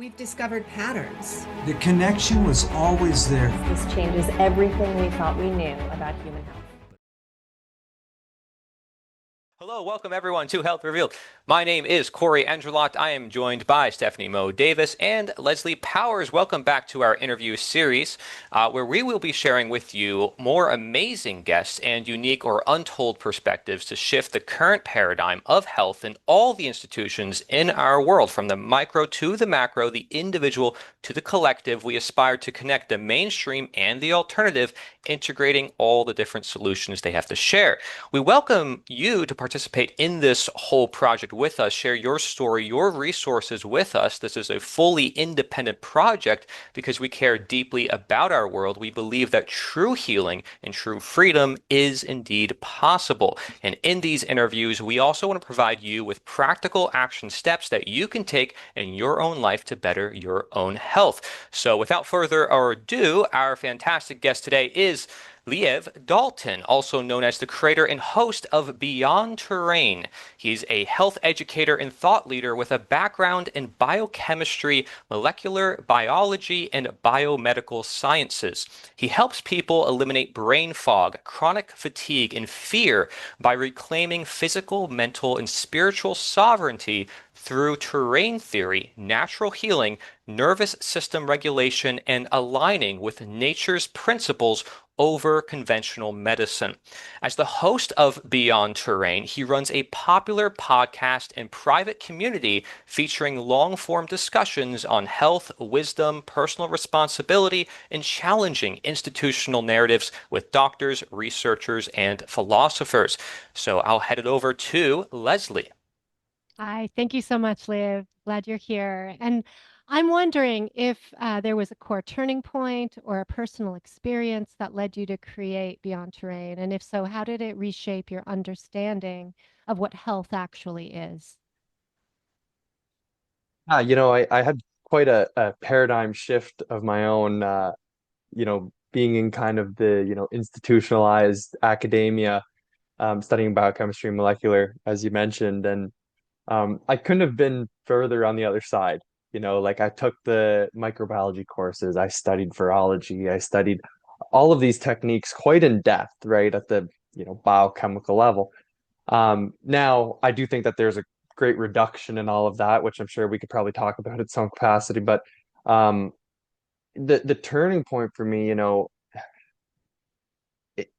We've discovered patterns. The connection was always there. This changes everything we thought we knew about human health. Hello, welcome everyone to Health Revealed. My name is Cory Endrulat. I am joined by Stephanie MoDavis and Leslie Powers. Welcome back to our interview series, where we will be sharing with you more amazing guests and unique or untold perspectives to shift the current paradigm of health in all the institutions in our world, from the micro to the macro, the individual to the collective. We aspire to connect the mainstream and the alternative, integrating all the different solutions they have to share. We welcome you to participate in this whole project with us, share your story, your resources with us. This is a fully independent project because we care deeply about our world. We believe that true healing and true freedom is indeed possible. And in these interviews, we also want to provide you with practical action steps that you can take in your own life to better your own health. So without further ado, our fantastic guest today is Liev Dalton, also known as the creator and host of Beyond Terrain. He's a health educator and thought leader with a background in biochemistry, molecular biology, and biomedical sciences. He helps people eliminate brain fog, chronic fatigue, and fear by reclaiming physical, mental, and spiritual sovereignty through terrain theory, natural healing, nervous system regulation, and aligning with nature's principles over conventional medicine. As the host of Beyond Terrain, he runs a popular podcast and private community featuring long-form discussions on health, wisdom, personal responsibility, and challenging institutional narratives with doctors, researchers, and philosophers. So I'll head it over to Leslie. Hi, thank you so much, Liv. Glad you're here. And I'm wondering if there was a core turning point or a personal experience that led you to create Beyond Terrain. And if so, how did it reshape your understanding of what health actually is? I had quite a paradigm shift of my own, being in kind of the, institutionalized academia, studying biochemistry and molecular, as you mentioned. And I couldn't have been further on the other side. Like I took the microbiology courses, I studied virology, I studied all of these techniques quite in depth, right, at the, biochemical level. Now, I do think that there's a great reduction in all of that, which I'm sure we could probably talk about at some capacity. But um, the turning point for me,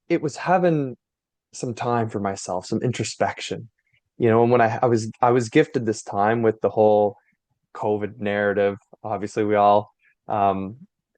it was having some time for myself, some introspection. And when I was gifted this time with the whole COVID narrative. Obviously, we all um,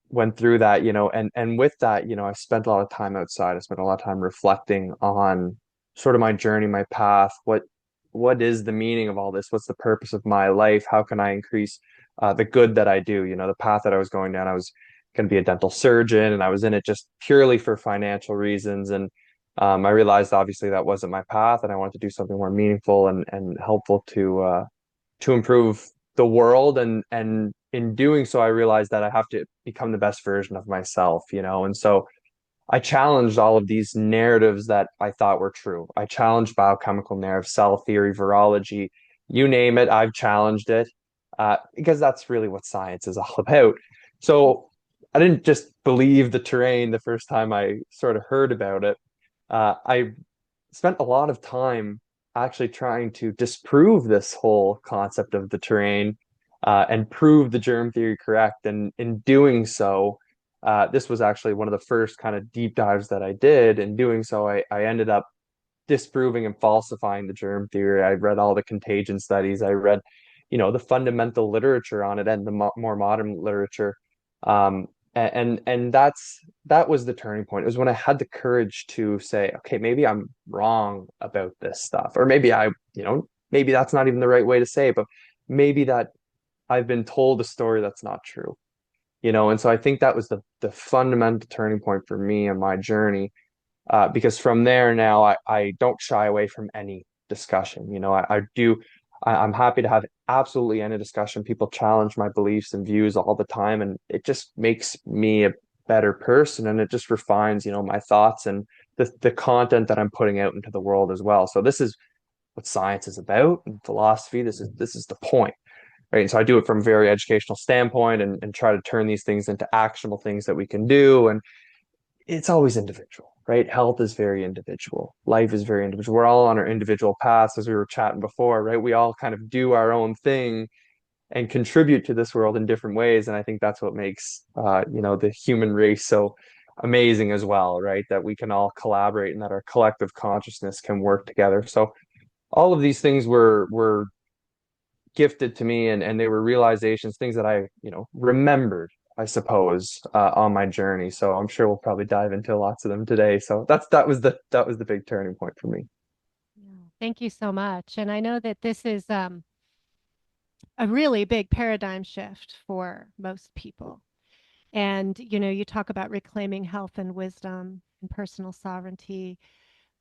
went through that, and with that, I spent a lot of time outside. I spent a lot of time reflecting on sort of my journey, my path. What is the meaning of all this? What's the purpose of my life? How can I increase the good that I do? The path that I was going down, I was going to be a dental surgeon, and I was in it just purely for financial reasons. And I realized obviously that wasn't my path, and I wanted to do something more meaningful and helpful to improve the world. And in doing so, I realized that I have to become the best version of myself, and so I challenged all of these narratives that I thought were true. I challenged biochemical narrative, cell theory, virology, you name it, I've challenged it, because that's really what science is all about. So I didn't just believe the terrain the first time I sort of heard about it. I spent a lot of time actually trying to disprove this whole concept of the terrain, and prove the germ theory correct. And in doing so, this was actually one of the first kind of deep dives that I did. In doing so, I ended up disproving and falsifying the germ theory. I read all the contagion studies. I read, the fundamental literature on it and the more modern literature. And that was the turning point. It was when I had the courage to say, okay, maybe I'm wrong about this stuff, or maybe maybe that's not even the right way to say it, but maybe that I've been told a story that's not true. And so I think that was the fundamental turning point for me in my journey, because from there now I don't shy away from any discussion. I'm happy to have absolutely any discussion. People challenge my beliefs and views all the time, and it just makes me a better person, and it just refines, my thoughts and the content that I'm putting out into the world as well. So this is what science is about, and philosophy. This is the point. right? And so I do it from a very educational standpoint and try to turn these things into actionable things that we can do. And it's always individual, right? Health is very individual. Life is very individual. We're all on our individual paths, as we were chatting before, right? We all kind of do our own thing and contribute to this world in different ways. And I think that's what makes, the human race so amazing as well, right? That we can all collaborate and that our collective consciousness can work together. So all of these things were gifted to me, and they were realizations, things that I, remembered, I suppose, on my journey. So I'm sure we'll probably dive into lots of them today. So that was the big turning point for me. Yeah. Thank you so much. And I know that this is a really big paradigm shift for most people. And, you talk about reclaiming health and wisdom and personal sovereignty.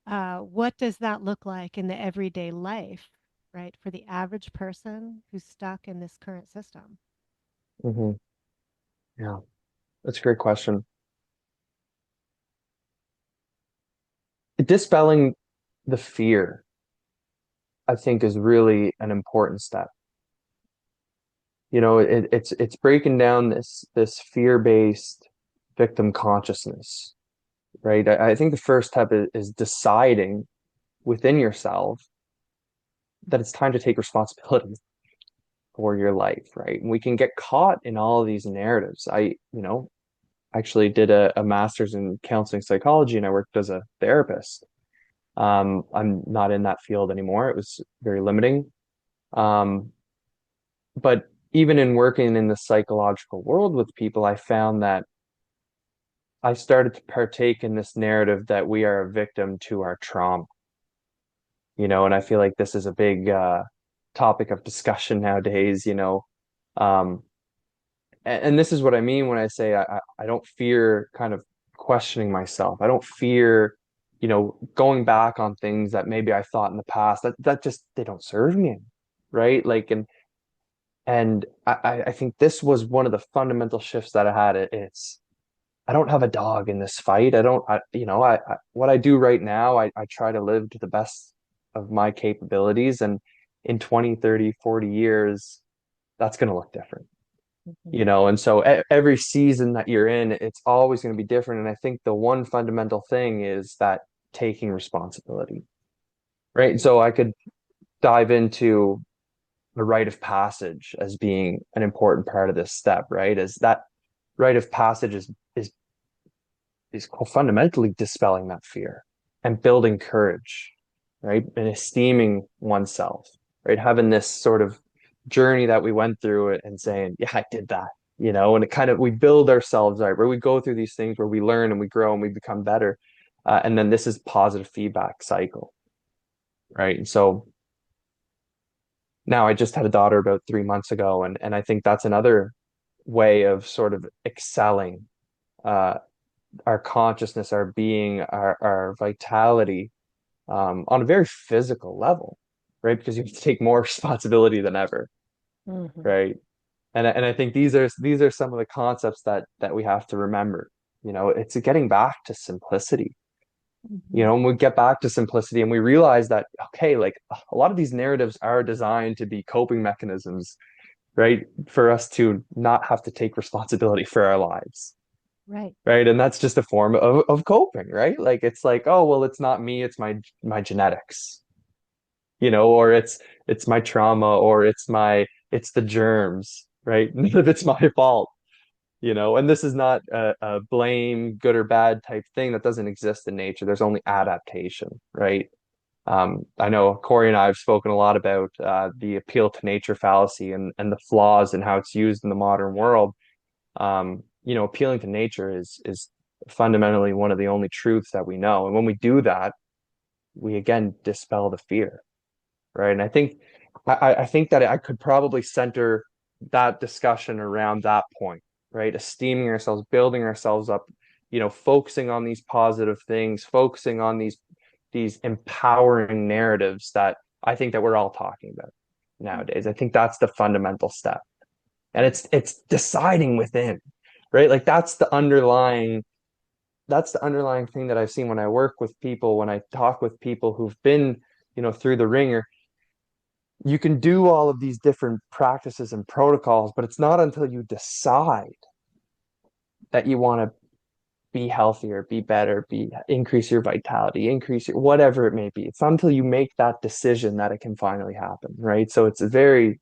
What does that look like in the everyday life, right, for the average person who's stuck in this current system? Hmm. Yeah, that's a great question. Dispelling the fear, I think, is really an important step. It's breaking down this fear-based victim consciousness, right? I think the first step is deciding within yourself that it's time to take responsibility for your life, right? And we can get caught in all of these narratives. Actually did a master's in counseling psychology, and I worked as a therapist. I'm not in that field anymore. It was very limiting. Um, but even in working in the psychological world with people, I found that I started to partake in this narrative that we are a victim to our trauma, and I feel like this is a big topic of discussion nowadays, um, and this is what I mean when I say I don't fear kind of questioning myself. I don't fear, going back on things that maybe I thought in the past that just they don't serve me, right? Like, and I think this was one of the fundamental shifts that I had. It's I don't have a dog in this fight. I don't, what I do right now, I try to live to the best of my capabilities. And in 20, 30, 40 years, that's going to look different, Mhm. And so every season that you're in, it's always going to be different. And I think the one fundamental thing is that taking responsibility, right? And so I could dive into the rite of passage as being an important part of this step, right? Is that rite of passage is fundamentally dispelling that fear and building courage, right? And esteeming oneself, right? Having this sort of journey that we went through it and saying, yeah, I did that, and it kind of, we build ourselves out, where we go through these things where we learn and we grow and we become better. And then this is positive feedback cycle, right? And so now I just had a daughter about 3 months ago, and I think that's another way of sort of excelling uh, our consciousness, our being, our vitality on a very physical level, right? Because you have to take more responsibility than ever, Mhm. right? And I think these are some of the concepts that we have to remember. It's getting back to simplicity. Mhm. And we get back to simplicity and we realize that, okay, like a lot of these narratives are designed to be coping mechanisms, right? For us to not have to take responsibility for our lives. Right. Right. And that's just a form of coping, right? Like it's like, oh, well, it's not me, it's my genetics, or it's my trauma, or it's the germs, right? None of it's my fault, and this is not a blame, good or bad type thing that doesn't exist in nature. There's only adaptation, right? I know Corey and I have spoken a lot about the appeal to nature fallacy and the flaws and how it's used in the modern world. Appealing to nature is fundamentally one of the only truths that we know. And when we do that, we again dispel the fear, right? And I think that I could probably center that discussion around that point, right? Esteeming ourselves, building ourselves up, focusing on these positive things, focusing on these empowering narratives that I think that we're all talking about nowadays. I think that's the fundamental step. And it's deciding within, right? Like that's the underlying thing that I've seen when I work with people, when I talk with people who've been, through the ringer. you can do all of these different practices and protocols, but it's not until you decide that you want to be healthier, be better, increase your vitality, increase your whatever it may be. It's not until you make that decision that it can finally happen, right? So it's a very,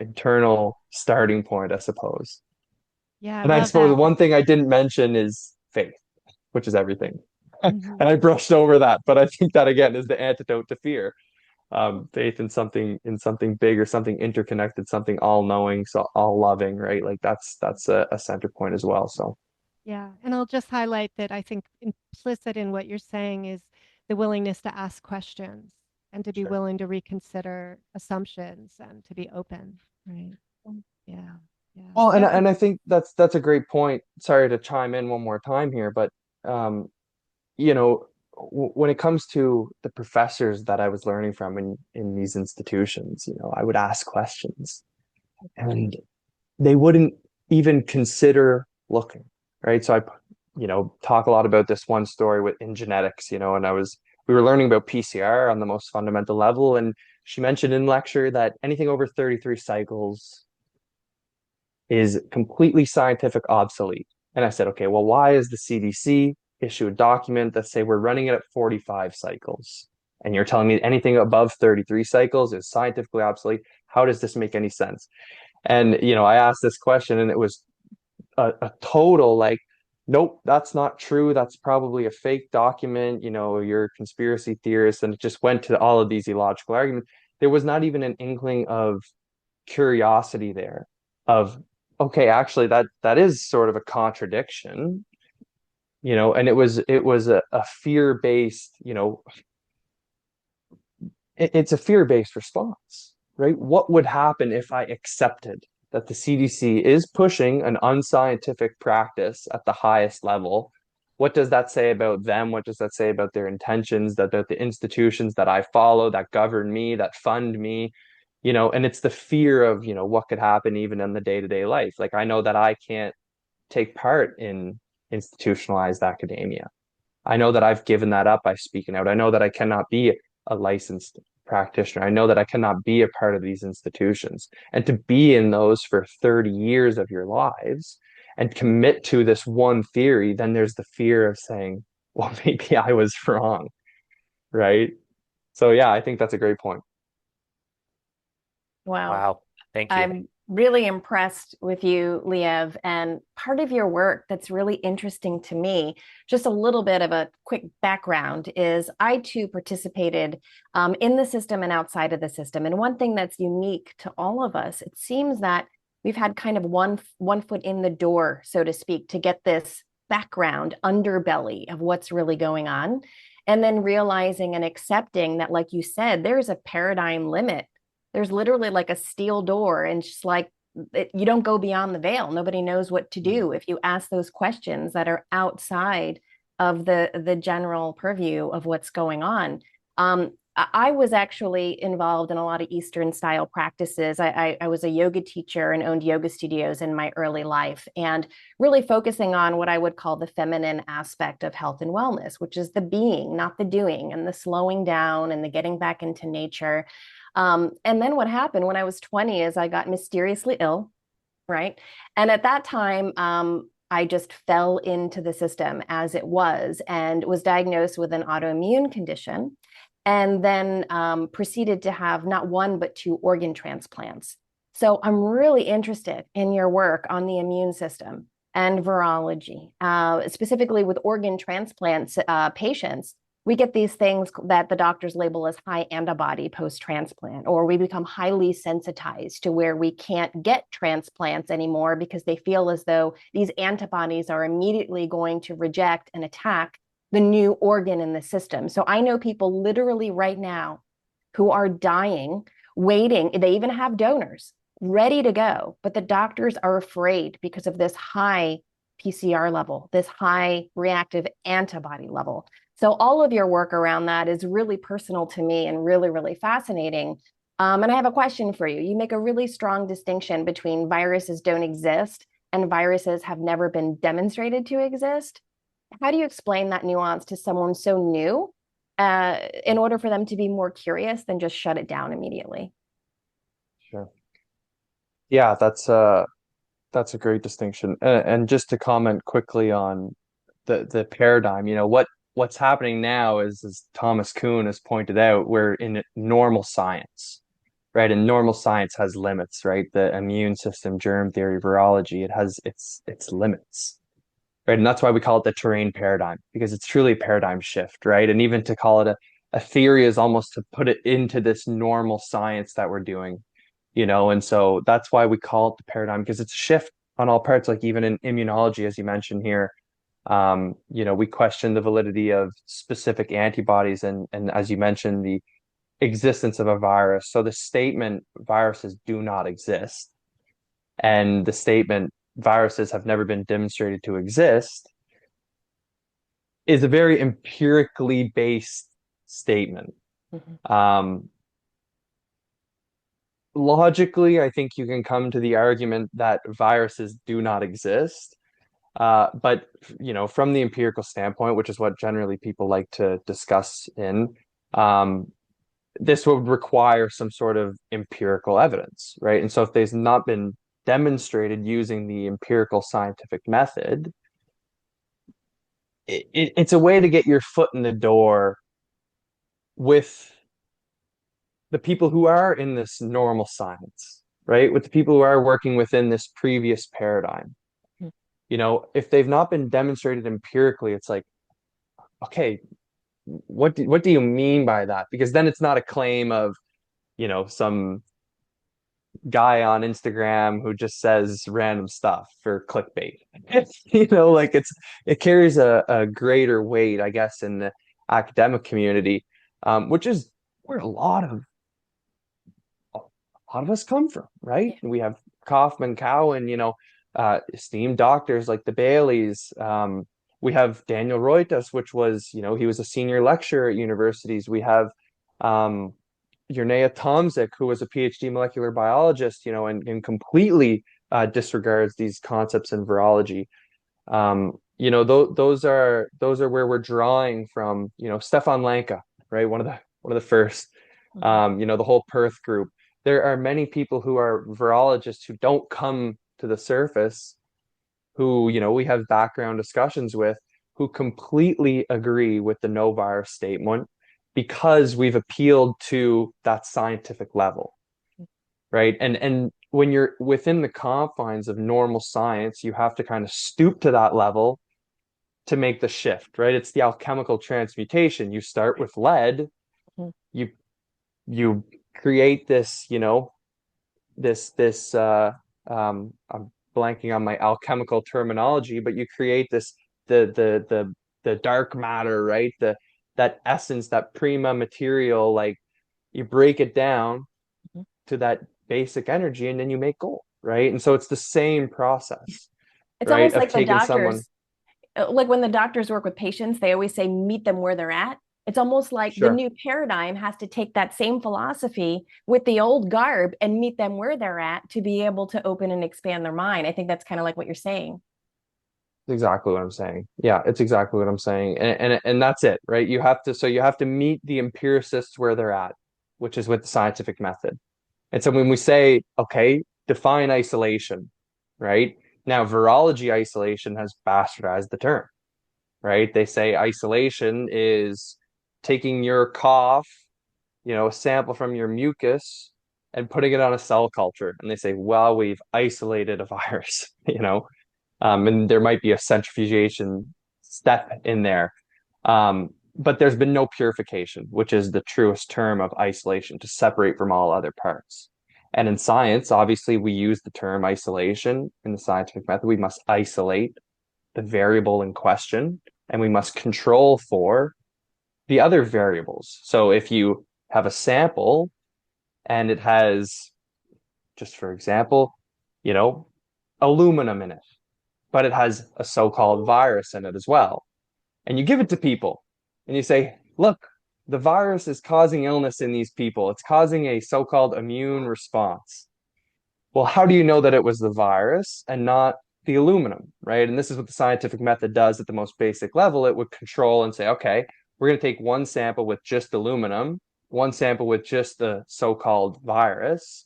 internal starting point, I suppose. Yeah, I And I love suppose that. one thing I didn't mention is faith, which is everything. Mhm. And I brushed over that, but I think that again is the antidote to fear. Faith in something big or something interconnected, something all knowing, so all loving, right? Like that's a center point as well. So Yeah, and I'll just highlight that I think implicit in what you're saying is the willingness to ask questions and to be sure. willing to reconsider assumptions and to be open, right? Yeah, yeah. Well, and So, and I think that's a great point. Sorry to chime in one more time here, but um, when it comes to the professors that I was learning from in these institutions, I would ask questions and they wouldn't even consider looking, right? So talk a lot about this one story in genetics, and we were learning about PCR on the most fundamental level, and she mentioned in lecture that anything over 33 cycles is completely scientific obsolete. And I said, okay, well, why is the CDC issue a document that say we're running it at 45 cycles? And you're telling me anything above 33 cycles is scientifically obsolete. How does this make any sense? And, I asked this question and it was a total like, nope, that's not true. That's probably a fake document. You're a conspiracy theorist. And it just went to all of these illogical arguments. There was not even an inkling of curiosity there of, okay, actually that is sort of a contradiction, and it was a fear-based, it's a fear-based response, right? What would happen if I accepted that the CDC is pushing an unscientific practice at the highest level? What does that say about them? What does that say about their intentions, that the institutions that I follow, that govern me, that fund me? And it's the fear of, what could happen even in the day-to-day life. Like I know that I can't take part in institutionalized academia. I know that I've given that up by speaking out. I know that I cannot be a licensed practitioner. I know that I cannot be a part of these institutions. And to be in those for 30 years of your lives and commit to this one theory, then there's the fear of saying, well, maybe I was wrong, right? So yeah, I think that's a great point. Wow. Wow. Thank you. I'm really impressed with you, Liev, and part of your work that's really interesting to me, just a little bit of a quick background, is I too participated in the system and outside of the system. And one thing that's unique to all of us, it seems that we've had kind of one foot in the door, so to speak, to get this background underbelly of what's really going on. And then realizing and accepting that, like you said, there's a paradigm limit. There's literally like a steel door, and just like you don't go beyond the veil. Nobody knows what to do if you ask those questions that are outside of the general purview of what's going on. I was actually involved in a lot of Eastern style practices. I was a yoga teacher and owned yoga studios in my early life, and really focusing on what I would call the feminine aspect of health and wellness, which is the being, not the doing, and the slowing down and the getting back into nature. And then what happened when I was 20 is I got mysteriously ill, right? And at that time, I just fell into the system as it was and was diagnosed with an autoimmune condition, and then proceeded to have not one, but two organ transplants. So I'm really interested in your work on the immune system and virology, specifically with organ transplants patients. We get these things that the doctors label as high antibody post-transplant, or we become highly sensitized to where we can't get transplants anymore because they feel as though these antibodies are immediately going to reject and attack the new organ in the system. So I know people literally right now who are dying, waiting. They even have donors ready to go, but the doctors are afraid because of this high PCR level, this high reactive antibody level. So all of your work around that is really personal to me and really, really fascinating. And I have a question for you. You make a really strong distinction between viruses don't exist and viruses have never been demonstrated to exist. How do you explain that nuance to someone so new in order for them to be more curious than just shut it down immediately? Yeah, that's a great distinction. And just to comment quickly on the paradigm, what's happening now is, as Thomas Kuhn has pointed out, we're in normal science, right? And normal science has limits, right? The immune system, germ theory, virology, it has its limits, right? And that's why we call it the terrain paradigm, because it's truly a paradigm shift, right? And even to call it a theory is almost to put it into this normal science that we're doing, and so that's why we call it the paradigm, because it's a shift on all parts. Like even in immunology, as you mentioned here, we question the validity of specific antibodies, and as you mentioned, the existence of a virus. So the statement viruses do not exist, and the statement viruses have never been demonstrated to exist is a very empirically based statement. Mhm. Um, Logically, I think you can come to the argument that viruses do not exist. But from the empirical standpoint, which is what generally people like to discuss um, this would require some sort of empirical evidence, right? And so if there's not been demonstrated using the empirical scientific method, it's a way to get your foot in the door with the people who are in this normal science, right? With the people who are working within this previous paradigm. If they've not been demonstrated empirically, it's like, okay, what do you mean by that? Because then it's not a claim of, some guy on Instagram who just says random stuff for clickbait. Like it carries a greater weight, I guess, in the academic community, which is where a lot of us come from, right? Yeah. We have Kaufman, Cowan, esteemed doctors like the Baileys. We have Daniel Reuters, which was, he was a senior lecturer at universities. We have Jernea Tomzik, who was a PhD molecular biologist, and completely disregards these concepts in virology. Those are where we're drawing from. Stefan Lanka, right? One of the first. Mhm. The whole Perth group. There are many people who are virologists who don't come to the surface, who we have background discussions with, who completely agree with the no virus statement because we've appealed to that scientific level, right? And when you're within the confines of normal science, you have to kind of stoop to that level to make the shift, right? It's the alchemical transmutation. You start with lead, Mhm. you you create this, I'm blanking on my alchemical terminology, but you create this the dark matter, right? That essence, that prima material, like you break it down Mhm. to that basic energy and then you make gold, right? And so it's the same process, It's right? almost Of like the taking someone, doctors, like when the doctors work with patients, they always say meet them where they're at. It's almost like the sure, new paradigm has to take that same philosophy with the old garb and meet them where they're at to be able to open and expand their mind. I think that's kind of like what you're saying. exactly what I'm saying. Yeah, it's exactly what I'm saying. And that's it, right? You have to meet the empiricists where they're at, which is with the scientific method. And so when we say, okay, define isolation, right? Now, virology isolation has bastardized the term, right? They say isolation is taking your cough, a sample from your mucus and putting it on a cell culture. And they say, well, we've isolated a virus, and there might be a centrifugation step in there. But there's been no purification, which is the truest term of isolation, to separate from all other parts. And in science, obviously, we use the term isolation in the scientific method. We must isolate the variable in question, and we must control for the other variables. So if you have a sample and it has, just for example, you know, aluminum in it, but it has a so-called virus in it as well. And you give it to people and you say, look, the virus is causing illness in these people. It's causing a so-called immune response. Well, how do you know that it was the virus and not the aluminum, right? And this is what the scientific method does at the most basic level. It would control and say, okay, we're going to take one sample with just aluminum, one sample with just the so-called virus,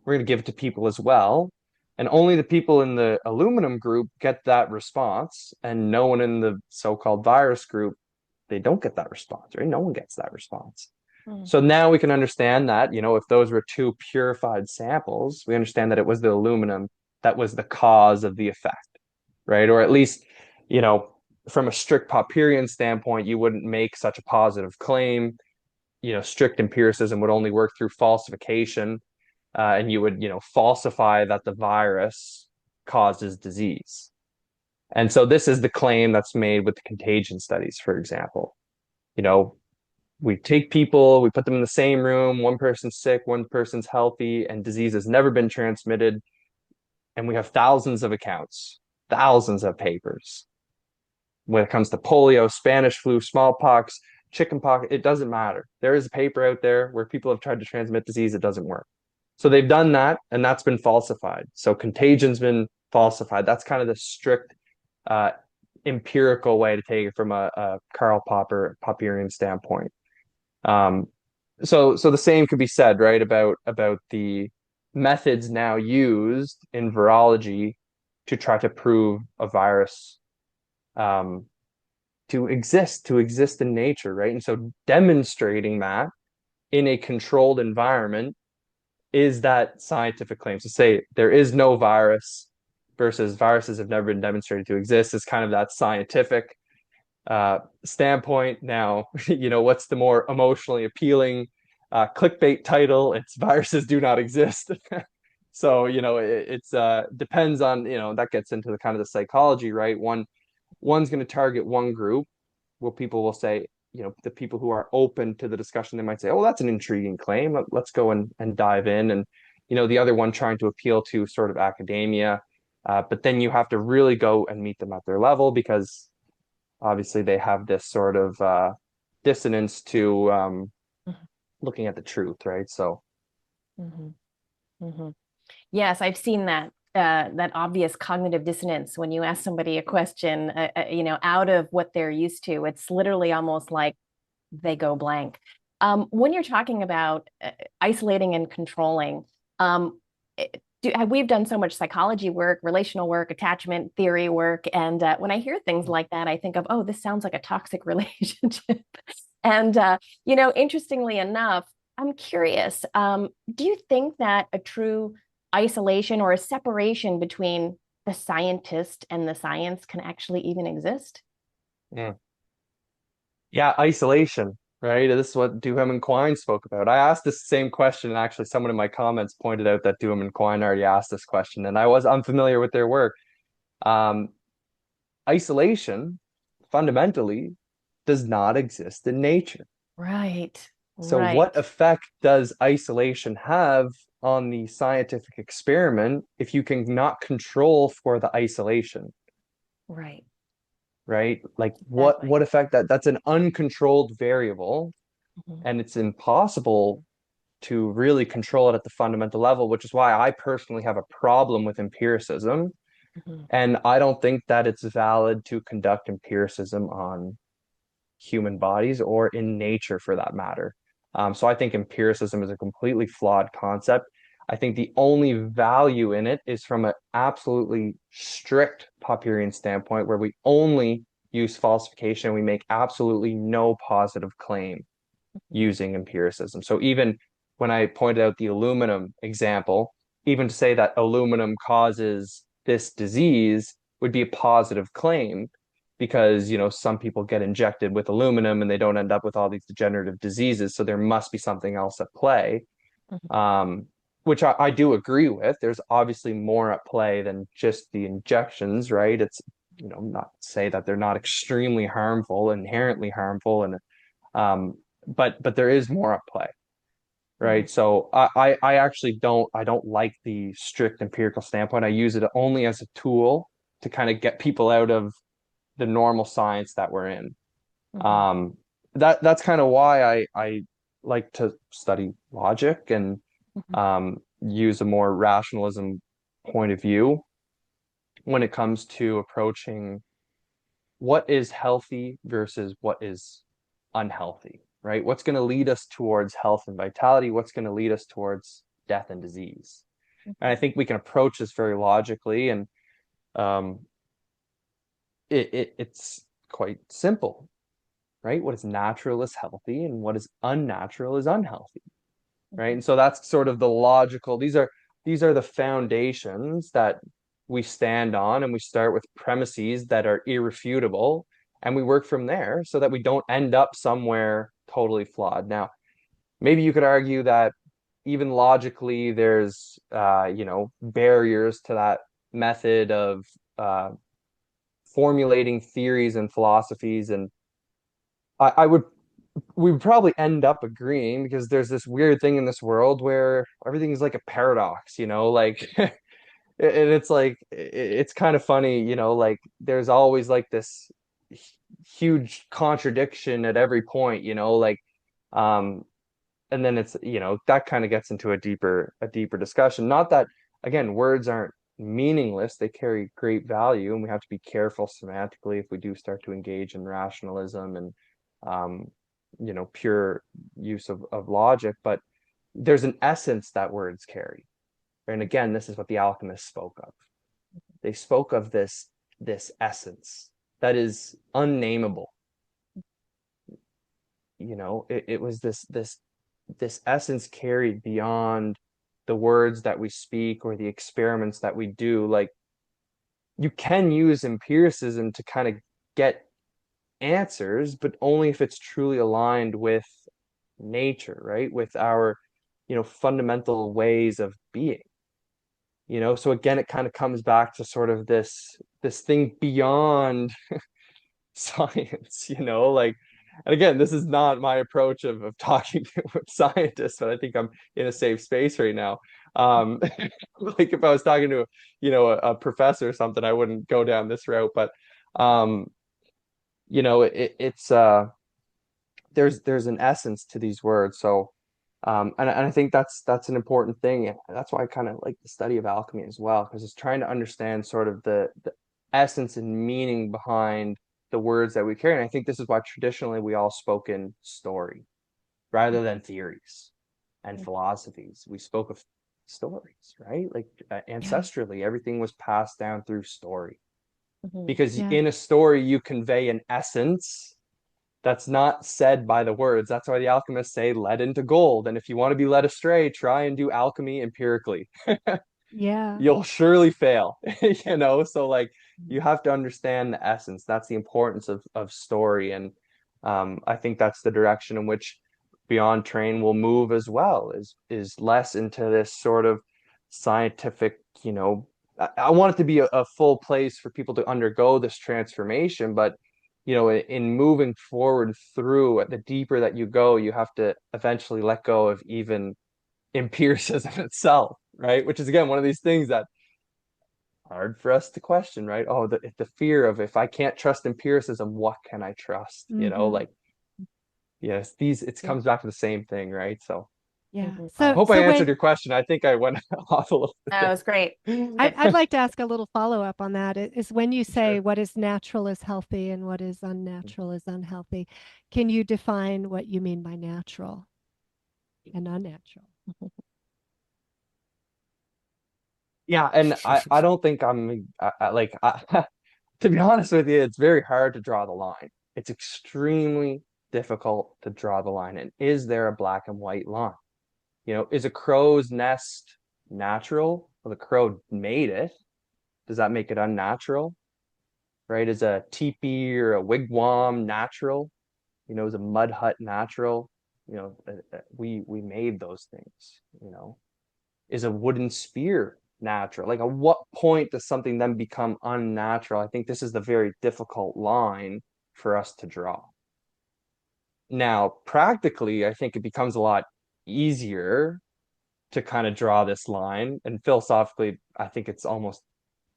we're going to give it to people as well. And only the people in the aluminum group get that response, and no one in the so-called virus group, they don't get that response, right? No one gets that response. So now we can understand that, if those were two purified samples, we understand that it was the aluminum that was the cause of the effect, right? Or at least, from a strict Popperian standpoint, you wouldn't make such a positive claim. Strict empiricism would only work through falsification, and you would, falsify that the virus causes disease. And so this is the claim that's made with the contagion studies, for example. We take people, we put them in the same room, one person's sick, one person's healthy, and disease has never been transmitted. And we have thousands of accounts, thousands of papers. When it comes to polio, Spanish flu, smallpox, chickenpox, it doesn't matter. There is a paper out there where people have tried to transmit disease, it doesn't work. So they've done that, and that's been falsified. So contagion's been falsified. That's kind of the strict empirical way to take it from a Karl Popperian standpoint. So the same could be said, right, about the methods now used in virology to try to prove a virus to exist in nature, right? And so demonstrating that in a controlled environment is that scientific claim. To say there is no virus versus viruses have never been demonstrated to exist is kind of that scientific standpoint. Now, what's the more emotionally appealing clickbait title? It's viruses do not exist. So, it's depends on, that gets into the kind of the psychology, right? One's going to target one group where people will say, the people who are open to the discussion, they might say, oh, that's an intriguing claim. Let's go and dive in. And, the other one trying to appeal to sort of academia. But then you have to really go and meet them at their level, because obviously they have this sort of dissonance to looking at the truth, right? So yes, I've seen that that obvious cognitive dissonance when you ask somebody a question, out of what they're used to. It's literally almost like they go blank. When you're talking about isolating and controlling, we've done so much psychology work, relational work, attachment theory work. And when I hear things like that, I think of, oh, this sounds like a toxic relationship. And, interestingly enough, I'm curious, do you think that a true isolation or a separation between the scientist and the science can actually even exist? Yeah, isolation, right? This is what Duhem and Quine spoke about. I asked this same question, and actually someone in my comments pointed out that Duhem and Quine already asked this question, and I was unfamiliar with their work. Isolation fundamentally does not exist in nature. Right. So right. what effect does isolation have on the scientific experiment if you can not control for the isolation? Right. Right? Like what effect that's an uncontrolled variable, and it's impossible to really control it at the fundamental level, which is why I personally have a problem with empiricism. And I don't think that it's valid to conduct empiricism on human bodies or in nature for that matter. So I think empiricism is a completely flawed concept. I think the only value in it is from an absolutely strict Popperian standpoint, where we only use falsification. We make absolutely no positive claim using empiricism. So even when I pointed out the aluminum example, even to say that aluminum causes this disease would be a positive claim, because some people get injected with aluminum and they don't end up with all these degenerative diseases, so there must be something else at play. Which I do agree with. There's obviously more at play than just the injections, right? It's not to say that they're not extremely harmful, inherently harmful, and but there is more at play, right? So I actually don't like the strict empirical standpoint. I use it only as a tool to kind of get people out of the normal science that we're in. That's kind of why I like to study logic and use a more rationalism point of view when it comes to approaching what is healthy versus what is unhealthy, right? What's going to lead us towards health and vitality? What's going to lead us towards death and disease? And I think we can approach this very logically, and um, it's quite simple, right? What is natural is healthy, and what is unnatural is unhealthy, right? And so that's sort of the logical. These are the foundations that we stand on, and we start with premises that are irrefutable, and we work from there so that we don't end up somewhere totally flawed. Now, maybe you could argue that even logically, there's barriers to that method of formulating theories and philosophies, and I would we would probably end up agreeing because there's this weird thing in this world where everything is like a paradox, like and it's like it's kind of funny, like there's always like this huge contradiction at every point, like um and then it's that kind of gets into a deeper discussion. Not that, again, words aren't meaningless, they carry great value, and we have to be careful semantically if we do start to engage in rationalism and um pure use of logic. But there's an essence that words carry, and again, this is what the alchemists spoke of. They spoke of this essence that is unnameable. It was this essence carried beyond the words that we speak or the experiments that we do. Like, you can use empiricism to kind of get answers, but only if it's truly aligned with nature, right? With our, fundamental ways of being. So again, it kind of comes back to sort of this thing beyond science, like, and again, this is not my approach of talking with scientists, but I think I'm in a safe space right now. Like if I was talking to a professor or something, I wouldn't go down this route. But um, it's there's an essence to these words. So and I think that's an important thing. And that's why I kind of like the study of alchemy as well, because it's trying to understand sort of the essence and meaning behind the words that we carry. And I think this is why traditionally we all spoke in story rather than theories and philosophies. We spoke of stories, right? Like ancestrally, everything was passed down through story. Because Yeah. in a story, you convey an essence that's not said by the words. That's why the alchemists say lead into gold. And if you want to be led astray, try and do alchemy empirically. Yeah. You'll surely fail. So like you have to understand the essence. That's the importance of story. And I think that's the direction in which Beyond Train will move as well, is less into this sort of scientific, I want it to be a full place for people to undergo this transformation. But in moving forward through, the deeper that you go, you have to eventually let go of even empiricism itself, right? Which is again one of these things that hard for us to question, right? Oh, the fear of, if I can't trust empiricism, what can I trust? Hmm. Like, yes, it Yeah. comes back to the same thing, right? So Yeah. Mhm. I So hope I so answered wait, your question. I think I went off a little bit That was great. I'd Good. I'd like to ask a little follow-up on that. Is when you say there. what is natural is healthy and what is unnatural is unhealthy, can you define what you mean by natural and unnatural? Yeah, and I don't think to be honest with you, it's very hard to draw the line. It's extremely difficult to draw the line. And is there a black and white line? Is a crow's nest natural? Well, the crow made it. Does that make it unnatural? Right? Is a teepee or a wigwam natural? Is a mud hut natural? We made those things. Is a wooden spear natural? Like, at what point does something then become unnatural? I think this is the very difficult line for us to draw. Now, practically, I think it becomes a lot easier to kind of draw this line. And philosophically, I think it's almost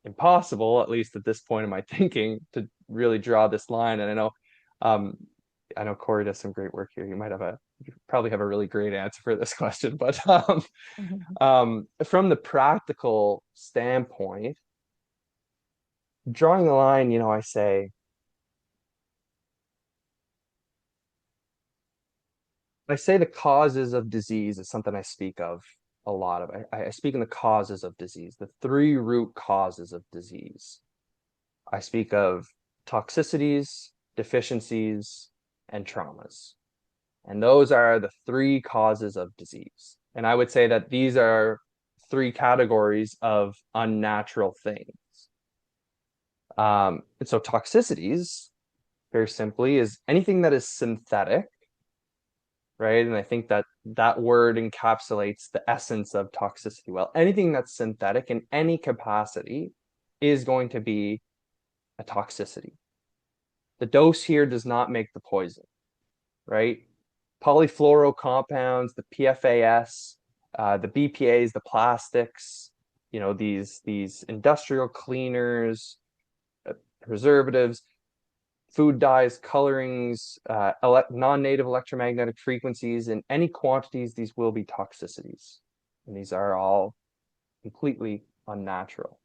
impossible, at least at this point in my thinking, to really draw this line. And um, I know Corey does some great work here. You probably have a really great answer for this question. But Mhm. from the practical standpoint, drawing the line, I say the causes of disease is something I speak of a lot of. I speak in the causes of disease, the three root causes of disease. I speak of toxicities, deficiencies, and traumas. And those are the three causes of disease. And I would say that these are three categories of unnatural things. And so toxicities, very simply, is anything that is synthetic, right? And I think that that word encapsulates the essence of toxicity well. Anything that's synthetic in any capacity is going to be a toxicity. The dose here does not make the poison, right? Polyfluoro compounds, the PFAS, the BPAs, the plastics, these industrial cleaners, preservatives, food dyes, colorings, non-native electromagnetic frequencies, in any quantities, these will be toxicities. And these are all completely unnatural.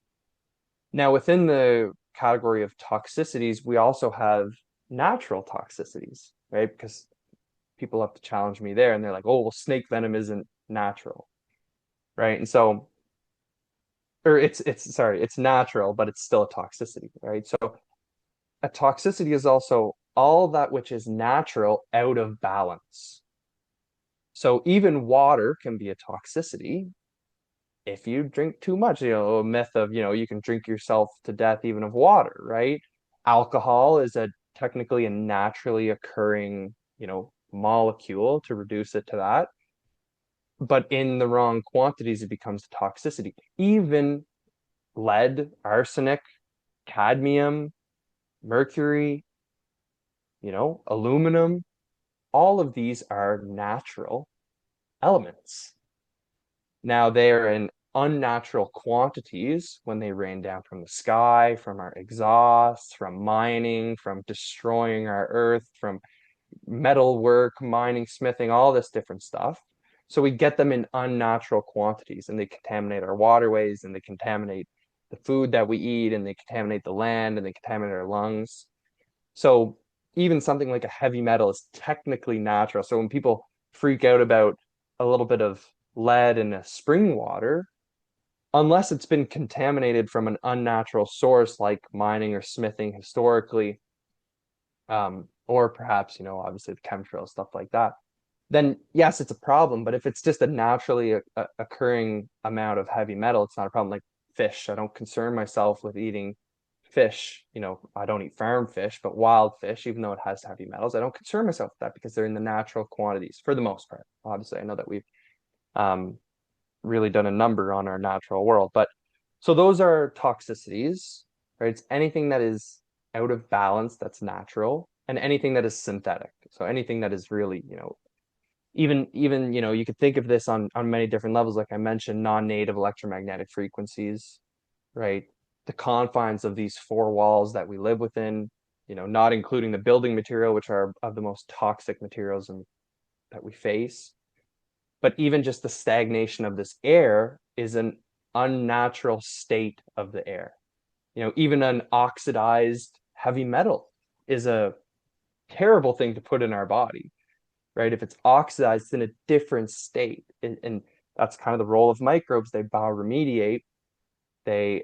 Now, within the category of toxicities, we also have natural toxicities, right? Because people have to challenge me there, and they're like, oh, well, snake venom isn't natural, right? And so, or it's natural, but it's still a toxicity, right? So a toxicity is also all that which is natural out of balance. So even water can be a toxicity if you drink too much, a myth of, you can drink yourself to death even of water, right? Alcohol is technically a naturally occurring, molecule to reduce it to that. But in the wrong quantities, it becomes toxicity. Even lead, arsenic, cadmium, mercury, aluminum, all of these are natural elements. Now, they are in unnatural quantities when they rain down from the sky, from our exhausts, from mining, from destroying our earth, from metal work, mining, smithing, all this different stuff. So we get them in unnatural quantities, and they contaminate our waterways, and they contaminate the food that we eat, and they contaminate the land, and they contaminate our lungs. So even something like a heavy metal is technically natural. So when people freak out about a little bit of lead in a spring water, unless it's been contaminated from an unnatural source like mining or smithing historically, or perhaps, obviously the chemtrails, stuff like that, then yes, it's a problem. But if it's just a naturally occurring amount of heavy metal, it's not a problem. Like fish, I don't concern myself with eating fish. I don't eat farm fish, but wild fish, even though it has heavy metals, I don't concern myself with that because they're in the natural quantities for the most part. Obviously, I know that we've really done a number on our natural world. But so those are toxicities, right? It's anything that is out of balance that's natural, and anything that is synthetic. So anything that is really, even you could think of this on many different levels. Like I mentioned, non-native electromagnetic frequencies, right? The confines of these four walls that we live within, not including the building material, which are of the most toxic materials that we face. But even just the stagnation of this air is an unnatural state of the air. Even an oxidized heavy metal is a terrible thing to put in our body, right? If it's oxidized, it's in a different state. And that's kind of the role of microbes. They bioremediate. They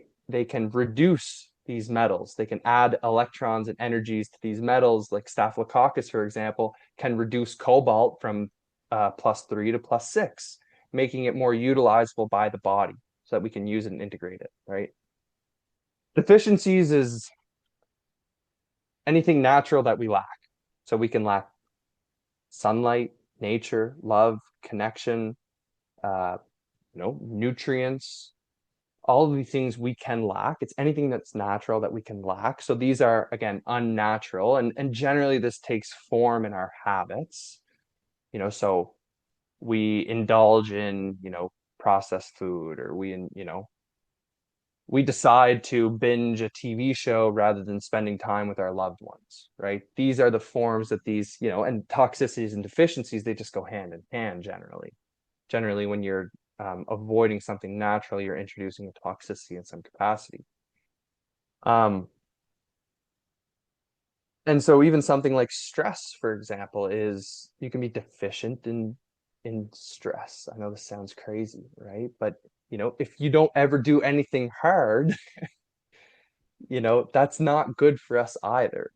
can reduce these metals. They can add electrons and energies to these metals, like Staphylococcus, for example, can reduce cobalt from +3 to +6, making it more utilizable by the body so that we can use it and integrate it, right? Deficiencies is anything natural that we lack. So we can lack sunlight, nature, love, connection, nutrients, all of these things we can lack. It's anything that's natural that we can lack. So these are, again, unnatural. And generally this takes form in our habits. So we indulge in, processed food, or we decide to binge a TV show rather than spending time with our loved ones, right? These are the forms that these, and toxicities and deficiencies, they just go hand in hand generally. Generally, when you're avoiding something naturally, you're introducing a toxicity in some capacity. And so even something like stress, for example, is you can be deficient in in stress. I know this sounds crazy, right? But if you don't ever do anything hard, that's not good for us either.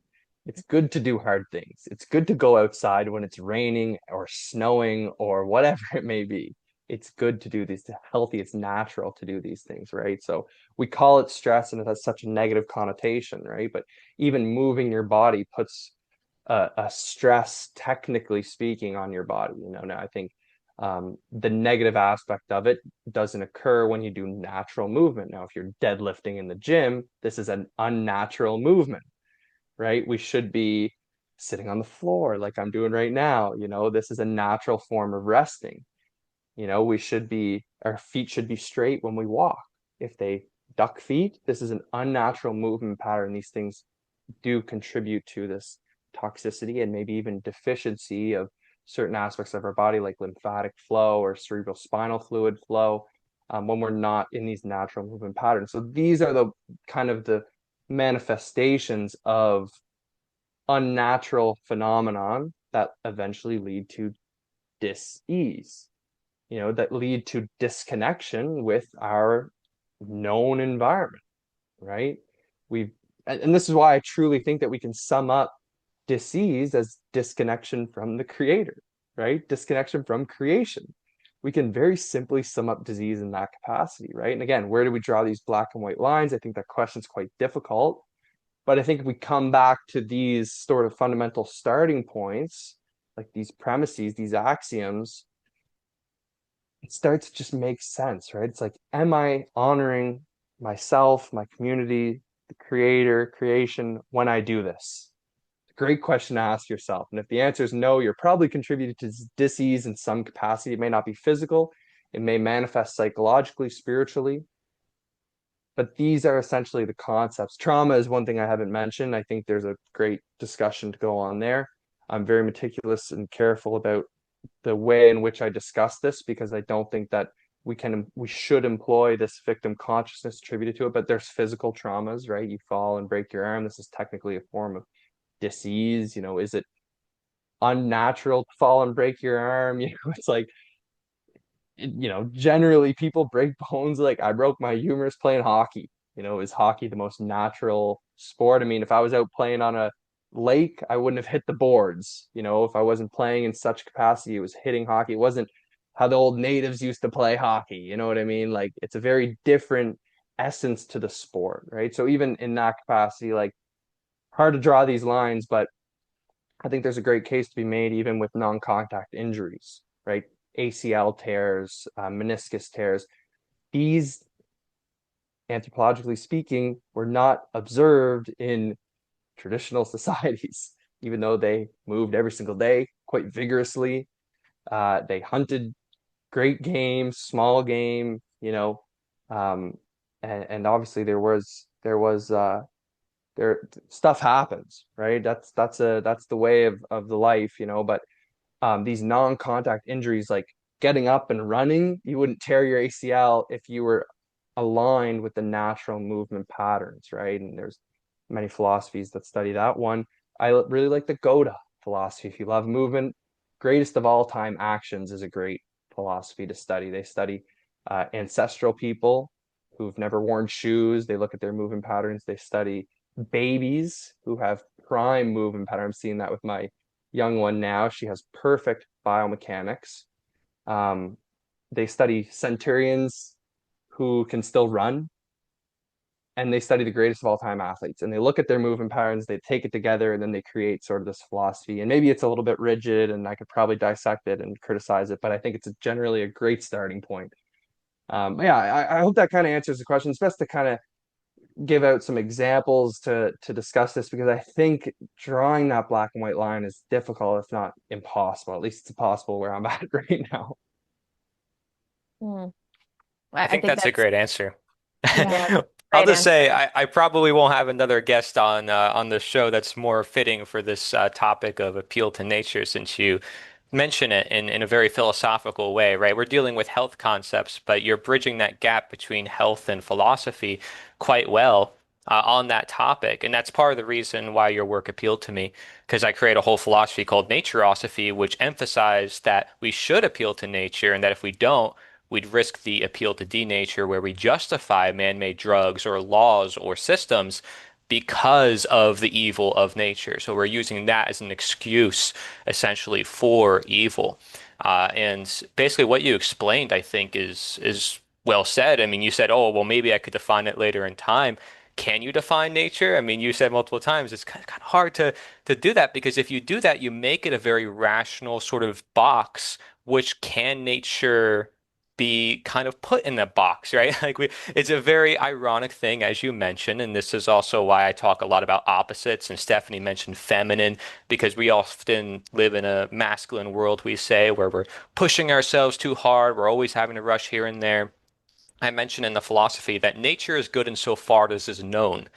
It's good to do hard things. It's good to go outside when it's raining or snowing or whatever it may be. It's good to do these healthy, it's natural to do these things, right? So we call it stress and it has such a negative connotation, right? But even moving your body puts a stress, technically speaking, on your body. Now I think the negative aspect of it doesn't occur when you do natural movement. Now, if you're deadlifting in the gym, this is an unnatural movement, right? We should be sitting on the floor like I'm doing right now. This is a natural form of resting. Our feet should be straight when we walk. If they duck feet, this is an unnatural movement pattern. These things do contribute to this toxicity and maybe even deficiency of certain aspects of our body, like lymphatic flow or cerebral spinal fluid flow, when we're not in these natural movement patterns. So these are the kind of the manifestations of unnatural phenomenon that eventually lead to dis-ease, that lead to disconnection with our known environment, right? And this is why I truly think that we can sum up disease as disconnection from the creator, right? Disconnection from creation. We can very simply sum up disease in that capacity, right? And again, where do we draw these black and white lines? I think that question's quite difficult. But I think if we come back to these sort of fundamental starting points, like these premises, these axioms, it starts to just make sense, right? It's like, am I honoring myself, my community, the creator, creation when I do this? Great question to ask yourself. And if the answer is no, you're probably contributing to disease in some capacity. It may not be physical, it may manifest psychologically, spiritually. But these are essentially the concepts. Trauma is one thing I haven't mentioned. I think there's a great discussion to go on there. I'm very meticulous and careful about the way in which I discuss this because I don't think that we should employ this victim consciousness attributed to it. But there's physical traumas, right? You fall and break your arm. This is technically a form of disease. Is it unnatural to fall and break your arm? It's like, generally people break bones. Like I broke my humerus playing hockey. Is hockey the most natural sport? I mean, if I was out playing on a lake, I wouldn't have hit the boards. If I wasn't playing in such capacity, it was hitting hockey. It wasn't how the old natives used to play hockey. You know what I mean? Like it's a very different essence to the sport, right? So even in that capacity, like hard to draw these lines, but I think there's a great case to be made even with non-contact injuries, right? ACL tears, meniscus tears. These, anthropologically speaking, were not observed in traditional societies, even though they moved every single day quite vigorously. They hunted great game, small game, and obviously there stuff happens, right? That's the way of the life, but these non-contact injuries, like getting up and running, you wouldn't tear your ACL if you were aligned with the natural movement patterns, right? And there's many philosophies that study that one. I really like the Goda philosophy. If you love movement, greatest of all time actions is a great philosophy to study. They study ancestral people who've never worn shoes. They look at their movement patterns. They study babies who have prime movement pattern. I'm seeing that with my young one now. She has perfect biomechanics. They study centurions who can still run, and they study the greatest of all time athletes. And they look at their movement patterns, they take it together, and then they create sort of this philosophy. And maybe it's a little bit rigid, and I could probably dissect it and criticize it, but I think it's generally a great starting point. Yeah, I hope that kind of answers the question. It's best to kind of give out some examples to discuss this because I think drawing that black and white line is difficult, if not impossible. At least it's possible where I'm at right now. Mm. I I think think that's a that's great answer. yeah, I'll great just answer. say I probably won't have another guest on the show that's more fitting for this topic of appeal to nature, since you mention it in a very philosophical way, right? We're dealing with health concepts, but you're bridging that gap between health and philosophy quite well. on that topic. And that's part of the reason why your work appealed to me, because I create a whole philosophy called natureosophy, which emphasized that we should appeal to nature and that if we don't, we'd risk the appeal to denature, where we justify man-made drugs or laws or systems because of the evil of nature. So we're using that as an excuse essentially for evil. And basically what you explained, I think, is well said. I mean, you said, oh, well, maybe I could define it later in time. Can you define nature? I mean, you said multiple times it's kind of hard to do that, because if you do that, you make it a very rational sort of box, which can nature be kind of put in a box, right? It's a very ironic thing, as you mentioned, and this is also why I talk a lot about opposites. And Stephanie mentioned feminine, because we often live in a masculine world, we say, where we're pushing ourselves too hard, we're always having to rush here and there. I mentioned in the philosophy that nature is good insofar as is known.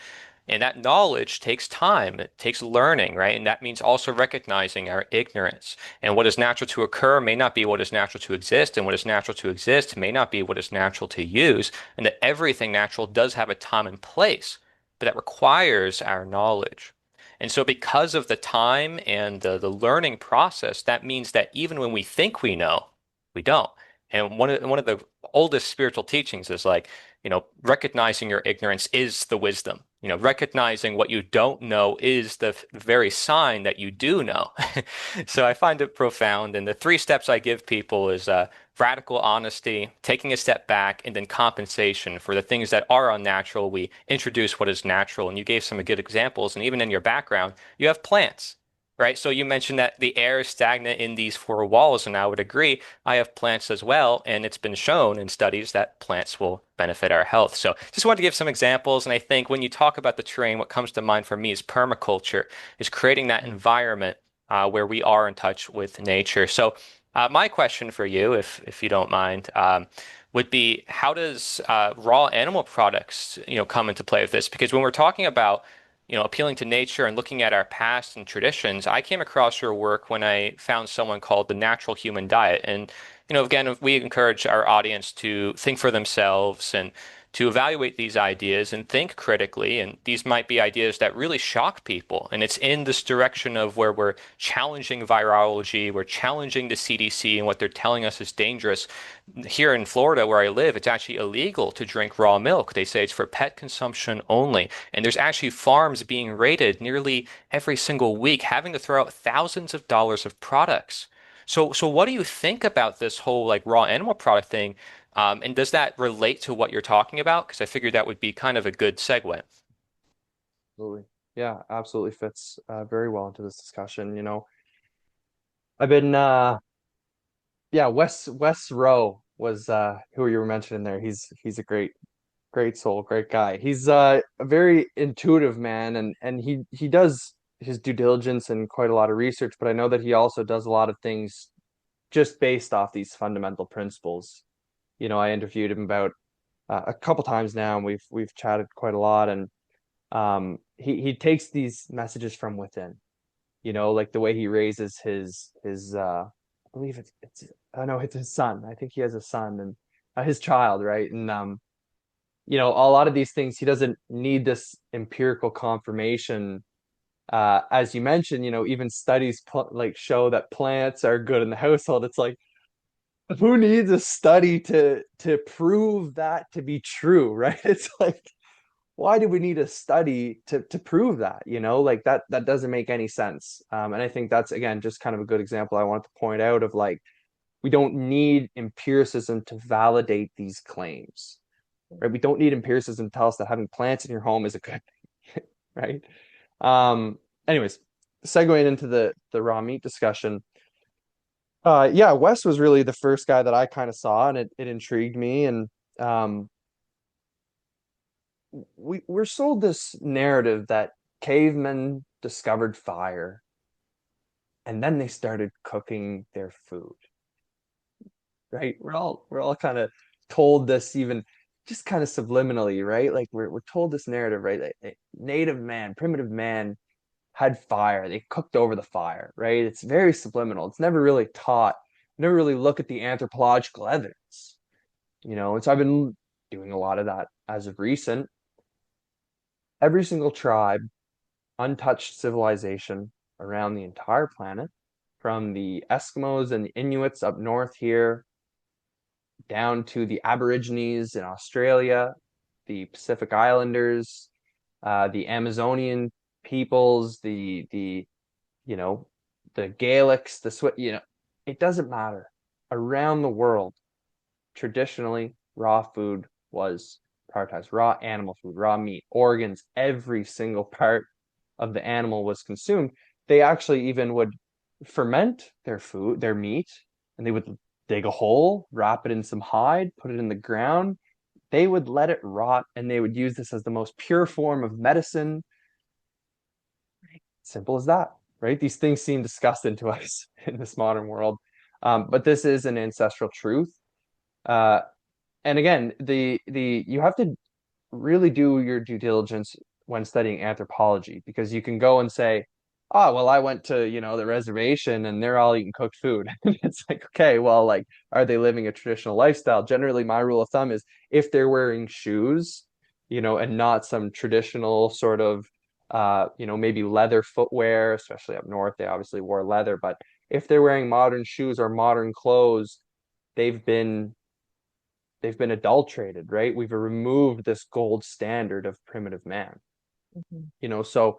And that knowledge takes time, it takes learning, right? And that means also recognizing our ignorance. And what is natural to occur may not be what is natural to exist, and what is natural to exist may not be what is natural to use, and that everything natural does have a time and place, but that requires our knowledge. And so, because of the time and the learning process, that means that even when we think we know, we don't. And one of the oldest spiritual teachings is like, recognizing your ignorance is the wisdom. Recognizing what you don't know is the very sign that you do know. So I find it profound. And the three steps I give people is radical honesty, taking a step back, and then compensation for the things that are unnatural. We introduce what is natural. And you gave some good examples. And even in your background, you have plants. Right. So you mentioned that the air is stagnant in these four walls, and I would agree. I have plants as well, and it's been shown in studies that plants will benefit our health. So just wanted to give some examples. And I think when you talk about the terrain, what comes to mind for me is permaculture, is creating that environment where we are in touch with nature. So my question for you, if you don't mind, would be, how does raw animal products, come into play with this? Because when we're talking about appealing to nature and looking at our past and traditions, I came across your work when I found someone called the Natural Human Diet. And, again, we encourage our audience to think for themselves and to evaluate these ideas and think critically. And these might be ideas that really shock people. And it's in this direction of where we're challenging virology, we're challenging the CDC and what they're telling us is dangerous. Here in Florida, where I live, it's actually illegal to drink raw milk. They say it's for pet consumption only. And there's actually farms being raided nearly every single week, having to throw out thousands of dollars of products. So what do you think about this whole like raw animal product thing? And does that relate to what you're talking about? Because I figured that would be kind of a good segue. Absolutely. Yeah, absolutely fits very well into this discussion. I've been yeah, Wes Rowe was who you were mentioning there. He's a great soul, great guy. He's a very intuitive man, and he does his due diligence and quite a lot of research, but I know that he also does a lot of things just based off these fundamental principles. I interviewed him about a couple times now, and we've chatted quite a lot, and he takes these messages from within, like the way he raises his I believe it's I know it's his son. I think he has a son, and his child, right? And a lot of these things he doesn't need this empirical confirmation. As you mentioned, even studies like show that plants are good in the household. It's like, who needs a study to prove that to be true, right? It's like, why do we need a study to prove that? Like that doesn't make any sense. And I think that's, again, just kind of a good example I wanted to point out of, like, we don't need empiricism to validate these claims, right? We don't need empiricism to tell us that having plants in your home is a good thing, right? Anyways, segueing into the raw meat discussion. Yeah, Wes was really the first guy that I kind of saw, and it intrigued me. And we're sold this narrative that cavemen discovered fire and then they started cooking their food, right? We're all kind of told this, even just kind of subliminally, right? Like we're told this narrative, right? Like, native man, primitive man had fire. They cooked over the fire, right? It's very subliminal. It's never really taught. Never really look at the anthropological evidence. And so I've been doing a lot of that as of recent. every single tribe, untouched civilization around the entire planet, from the Eskimos and the Inuits up north here, down to the Aborigines in Australia, the Pacific Islanders, the Amazonian peoples, the you know, the Gaelics, it doesn't matter. Around the world, traditionally, raw food was prioritized. Raw animal food, raw meat, organs, every single part of the animal was consumed. They actually even would ferment their food, their meat, and they would dig a hole, wrap it in some hide, put it in the ground. They would let it rot, and they would use this as the most pure form of medicine. Simple as that, right? These things seem disgusting to us in this modern world, but this is an ancestral truth. And again, the you have to really do your due diligence when studying anthropology, because you can go and say, oh, well, I went to, the reservation and they're all eating cooked food. It's like, okay, well, like, are they living a traditional lifestyle? Generally, my rule of thumb is if they're wearing shoes, and not some traditional sort of, maybe leather footwear, especially up north, they obviously wore leather, but if they're wearing modern shoes or modern clothes, they've been adulterated, right? We've removed this gold standard of primitive man. So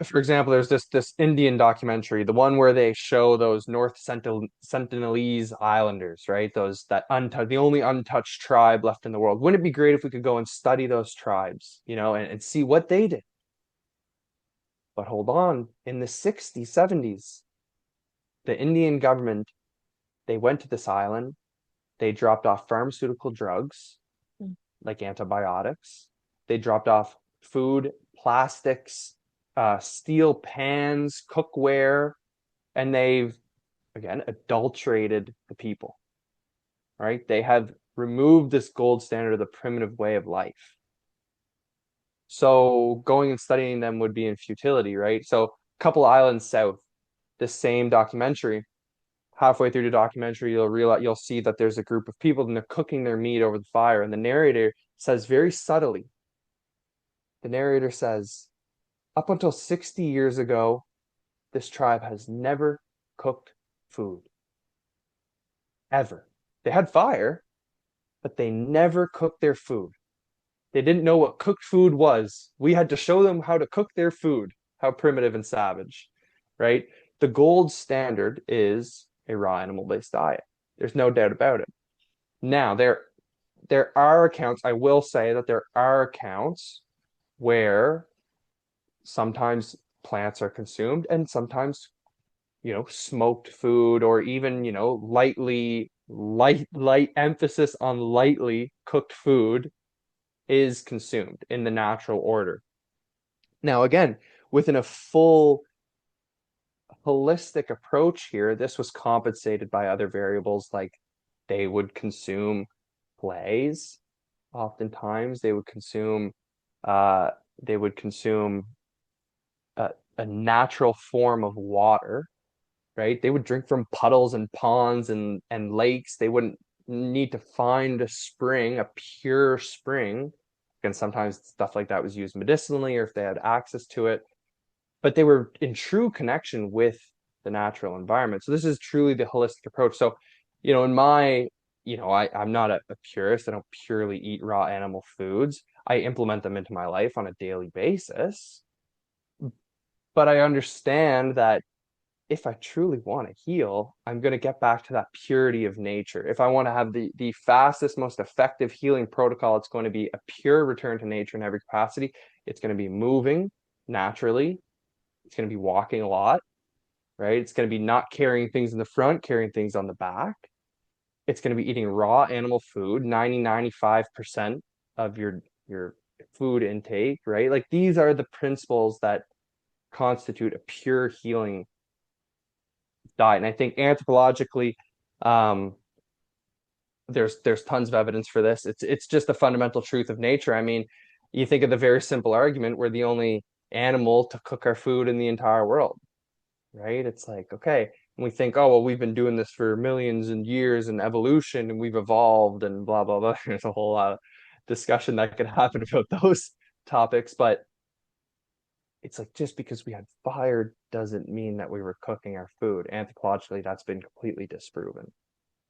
for example, there's this Indian documentary, the one where they show those Sentinelese islanders, right? The only untouched tribe left in the world. Wouldn't it be great if we could go and study those tribes, and see what they did? But hold on, in the 60s, 70s, the Indian government, they went to this island, they dropped off pharmaceutical drugs like antibiotics. They dropped off food, plastics, steel pans, cookware, and they've, again, adulterated the people, right? They have removed this gold standard of the primitive way of life. So going and studying them would be in futility, right? So a couple islands south, the same documentary, halfway through the documentary, you'll see that there's a group of people and they're cooking their meat over the fire. And the narrator says very subtly, up until 60 years ago, this tribe has never cooked food. Ever. They had fire, but they never cooked their food. They didn't know what cooked food was. We had to show them how to cook their food. How primitive and savage, right? The gold standard is a raw animal-based diet. There's no doubt about it. Now, there are accounts, I will say that there are accounts where sometimes plants are consumed and sometimes, smoked food, or even, light emphasis on lightly cooked food is consumed in the natural order. Now, again, within a full holistic approach here, this was compensated by other variables, like they would consume clays. Oftentimes, they would consume a natural form of water, right? They would drink from puddles and ponds and lakes. They wouldn't need to find a spring, a pure spring. And sometimes stuff like that was used medicinally, or if they had access to it. But they were in true connection with the natural environment. So this is truly the holistic approach. So, in my, I'm not a purist. I don't purely eat raw animal foods. I implement them into my life on a daily basis. But I understand that if I truly want to heal, I'm going to get back to that purity of nature. If I want to have the fastest, most effective healing protocol, it's going to be a pure return to nature in every capacity. It's going to be moving naturally. It's going to be walking a lot, right? It's going to be not carrying things in the front, carrying things on the back. It's going to be eating raw animal food, 95% of your food intake, right? Like, these are the principles that constitute a pure healing diet. And I think anthropologically, there's tons of evidence for this. It's just the fundamental truth of nature. I mean, you think of the very simple argument, we're the only animal to cook our food in the entire world, right? It's like, okay, and we think, oh, well, we've been doing this for millions and years and evolution and we've evolved and blah blah blah. There's a whole lot of discussion that could happen about topics, but it's like just because we had fire doesn't mean that we were cooking our food. Anthropologically, that's been completely disproven,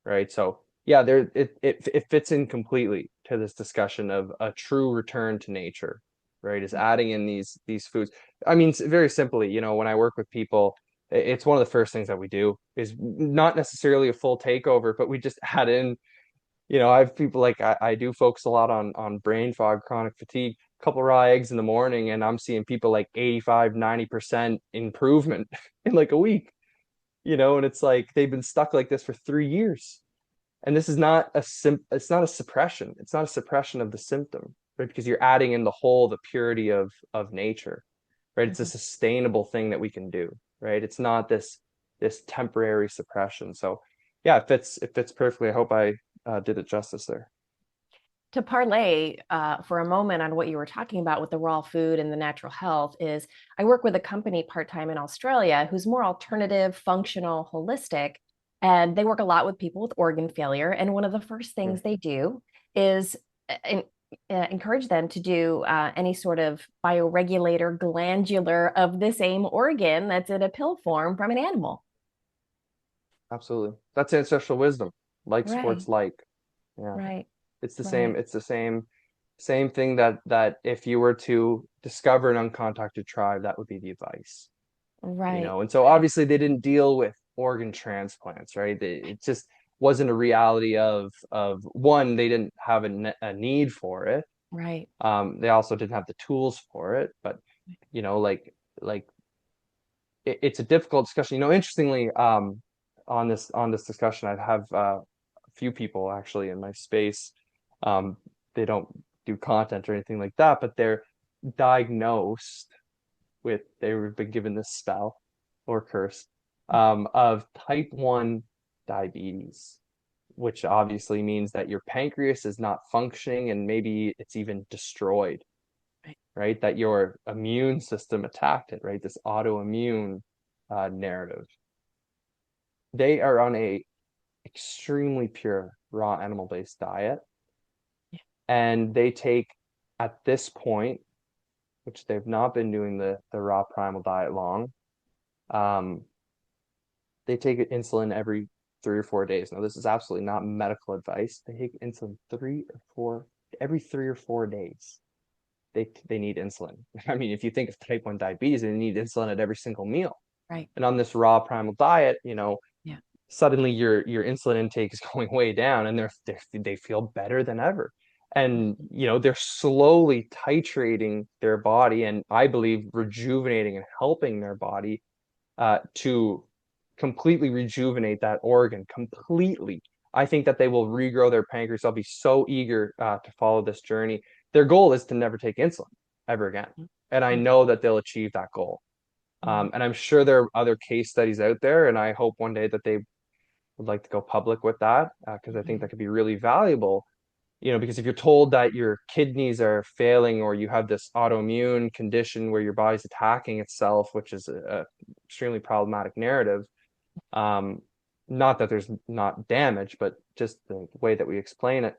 right? So yeah, it fits in completely to this discussion of a true return to nature, right? Is adding in these foods. I mean, very simply, you know, when I work with people, it's one of the first things that we do is not necessarily a full takeover, but we just add in, you know, I have people like I do focus a lot on brain fog, chronic fatigue, a couple raw eggs in the morning, and I'm seeing people like 85, 90% improvement in like a week, you know, and it's like they've been stuck like this for 3 years. And this is not it's not a suppression. It's not a suppression of the symptom, right? Because you're adding in the purity of nature, right? It's a sustainable thing that we can do, right? It's not this temporary suppression. So yeah, it fits perfectly. I hope I did it justice there. To parlay for a moment on what you were talking about with the raw food and the natural health is I work with a company part-time in Australia who's more alternative, functional, holistic, and they work a lot with people with organ failure. And one of the first things they do is encourage them to do any sort of bioregulator glandular of the same organ that's in a pill form from an animal. Absolutely. That's ancestral wisdom. Like Right, sports like. Yeah. right, It's the same, right. it's the same thing that if you were to discover an uncontacted tribe, that would be the advice. You Right, know, and so obviously they didn't deal with organ transplants, right? It just wasn't a reality of one, they didn't have a need for it. right. They also didn't have the tools for it, but you know, like it's a difficult discussion. You know, interestingly, on this discussion, I have a few people actually in my space. Um, they don't do content or anything like that, but they're diagnosed with they've been given this spell or curse of type 1 diabetes, which obviously means that your pancreas is not functioning and maybe it's even destroyed, right? That your immune system attacked it, right? This autoimmune narrative. They are on a extremely pure raw animal-based diet, and they take at this point, which they've not been doing the raw primal diet long, um, they take insulin every 3 or 4 days. Now, this is absolutely not medical advice. They take insulin every 3 or 4 days. They need insulin. I mean, if you think of type 1 diabetes, they need insulin at every single meal. Right. And on this raw primal diet, you know, Yeah. suddenly your insulin intake is going way down, and they feel better than ever. And you know, they're slowly titrating their body, and I believe rejuvenating and helping their body to completely rejuvenate that organ completely. I think that they will regrow their pancreas. I'll be so eager to follow this journey. Their goal is to never take insulin ever again. And I know that they'll achieve that goal. And I'm sure there are other case studies out there, and I hope one day that they would like to go public with that because I think that could be really valuable. You know, because if you're told that your kidneys are failing or you have this autoimmune condition where your body's attacking itself, which is a extremely problematic narrative, not that there's not damage, but just the way that we explain it.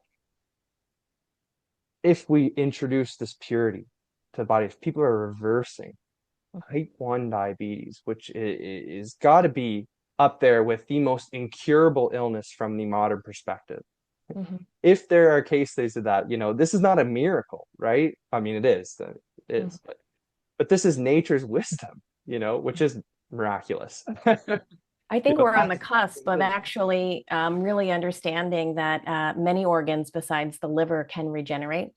If we introduce this purity to the body, if people are reversing type 1 diabetes, which is got to be up there with the most incurable illness from the modern perspective. If there are case studies of that, you know, this is not a miracle, right? I mean, it is, but this is nature's wisdom, you know, which is miraculous. I think we're on the cusp of actually really understanding that many organs besides the liver can regenerate.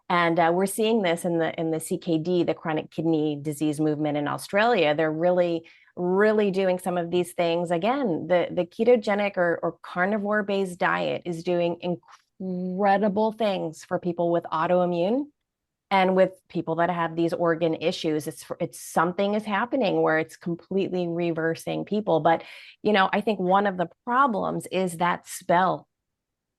And we're seeing this in the CKD, the chronic kidney disease movement in Australia. They're really doing some of these things. Again, the ketogenic or carnivore-based diet is doing incredible things for people with autoimmune and with people that have these organ issues. It's something is happening where it's completely reversing people. But, you know, I think one of the problems is that spell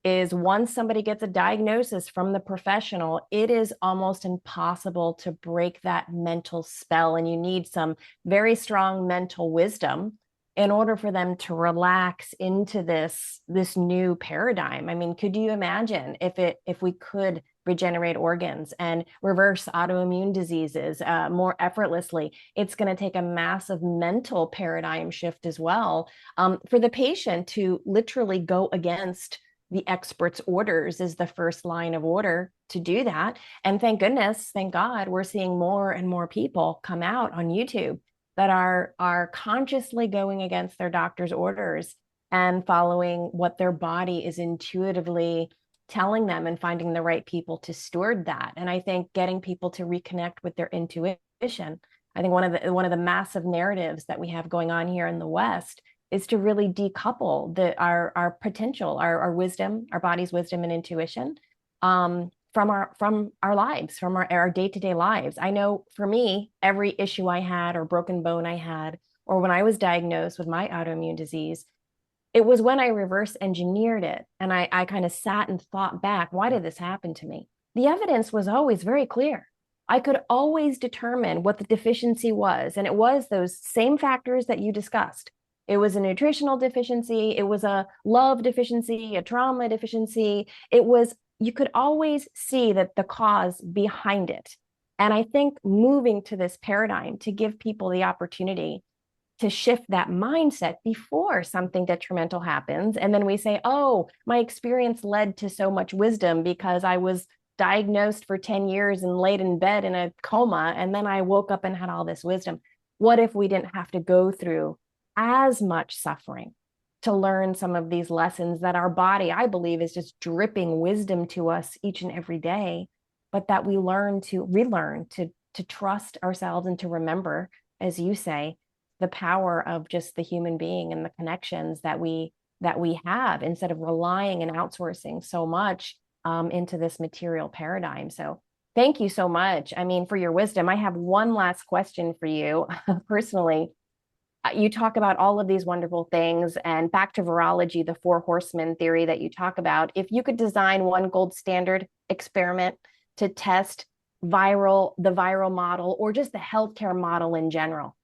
is once somebody gets a diagnosis from the professional, it is almost impossible to break that mental spell. And you need some very strong mental wisdom in order for them to relax into this new paradigm. I mean, could you imagine if we could regenerate organs and reverse autoimmune diseases more effortlessly. It's going to take a massive mental paradigm shift as well, for the patient to literally go against the expert's orders is the first line of order to do that. And thank goodness, thank God, we're seeing more and more people come out on YouTube that are consciously going against their doctor's orders and following what their body is intuitively telling them and finding the right people to steward that. And I think getting people to reconnect with their intuition. I think one of the massive narratives that we have going on here in the West is to really decouple our potential, our wisdom, our body's wisdom and intuition, from our lives, from our day-to-day lives. I know for me, every issue I had or broken bone I had, or when I was diagnosed with my autoimmune disease, it was when I reverse engineered it and I kind of sat and thought back, why did this happen to me? The evidence was always very clear. I could always determine what the deficiency was. And it was those same factors that you discussed. It was a nutritional deficiency. It was a love deficiency, a trauma deficiency. You could always see that the cause behind it. And I think moving to this paradigm to give people the opportunity to shift that mindset before something detrimental happens. And then we say, oh, my experience led to so much wisdom because I was diagnosed for 10 years and laid in bed in a coma. And then I woke up and had all this wisdom. What if we didn't have to go through as much suffering to learn some of these lessons that our body, I believe, is just dripping wisdom to us each and every day, but that we relearn to trust ourselves and to remember, as you say, the power of just the human being and the connections that we have instead of relying and outsourcing so much into this material paradigm. So thank you so much. I mean, for your wisdom. I have one last question for you personally. You talk about all of these wonderful things, and back to virology, the four horsemen theory that you talk about. If you could design one gold standard experiment to test the viral model, or just the healthcare model in general,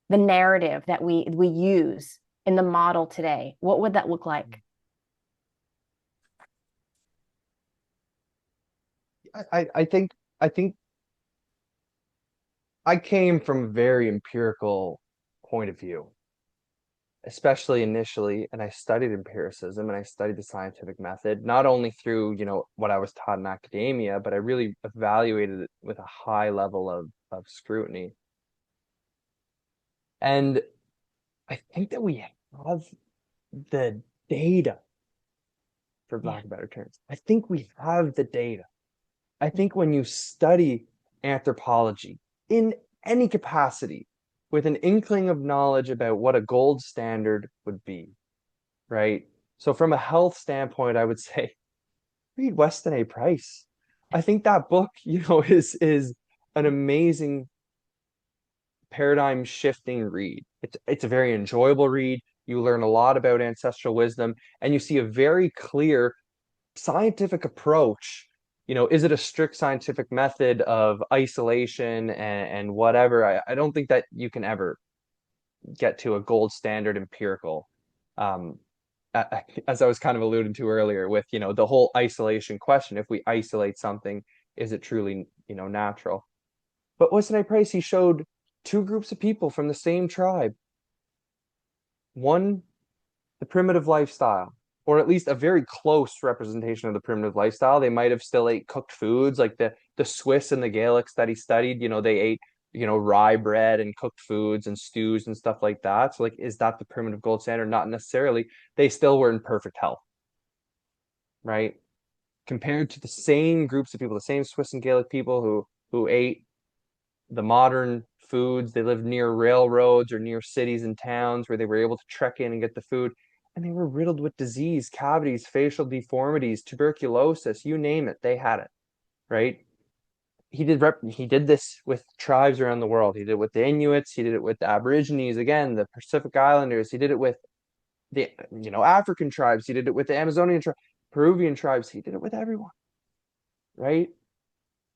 the narrative that we use in the model today, what would that look like? I think I came from a very empirical point of view, especially initially, and I studied empiricism and I studied the scientific method, not only through, what I was taught in academia, but I really evaluated it with a high level of scrutiny. And I think that we have the data, for lack of better terms. I think we have the data. I think when you study anthropology in any capacity, with an inkling of knowledge about what a gold standard would be, right? So from a health standpoint, I would say read Weston A. Price. I think that book, is an amazing paradigm shifting read. It's a very enjoyable read. You learn a lot about ancestral wisdom, and you see a very clear scientific approach. Is it a strict scientific method of isolation and whatever? I don't think that you can ever get to a gold standard empirical. As I was kind of alluding to earlier with, the whole isolation question. If we isolate something, is it truly, natural? But Weston A. Price, he showed two groups of people from the same tribe. One, the primitive lifestyle, or at least a very close representation of the primitive lifestyle. They might have still ate cooked foods, like the Swiss and the Gaelics that he studied. They ate, rye bread and cooked foods and stews and stuff like that. So, is that the primitive gold standard? Not necessarily. They still were in perfect health, right? Compared to the same groups of people, the same Swiss and Gaelic people who ate the modern foods. They lived near railroads or near cities and towns where they were able to trek in and get the food. And they were riddled with disease, cavities, facial deformities, tuberculosis, you name it, they had it, right? He did this with tribes around the world. He did it with the Inuits. He did it with the Aborigines, again, the Pacific Islanders. He did it with the African tribes. He did it with the Amazonian tribes, Peruvian tribes. He did it with everyone, right?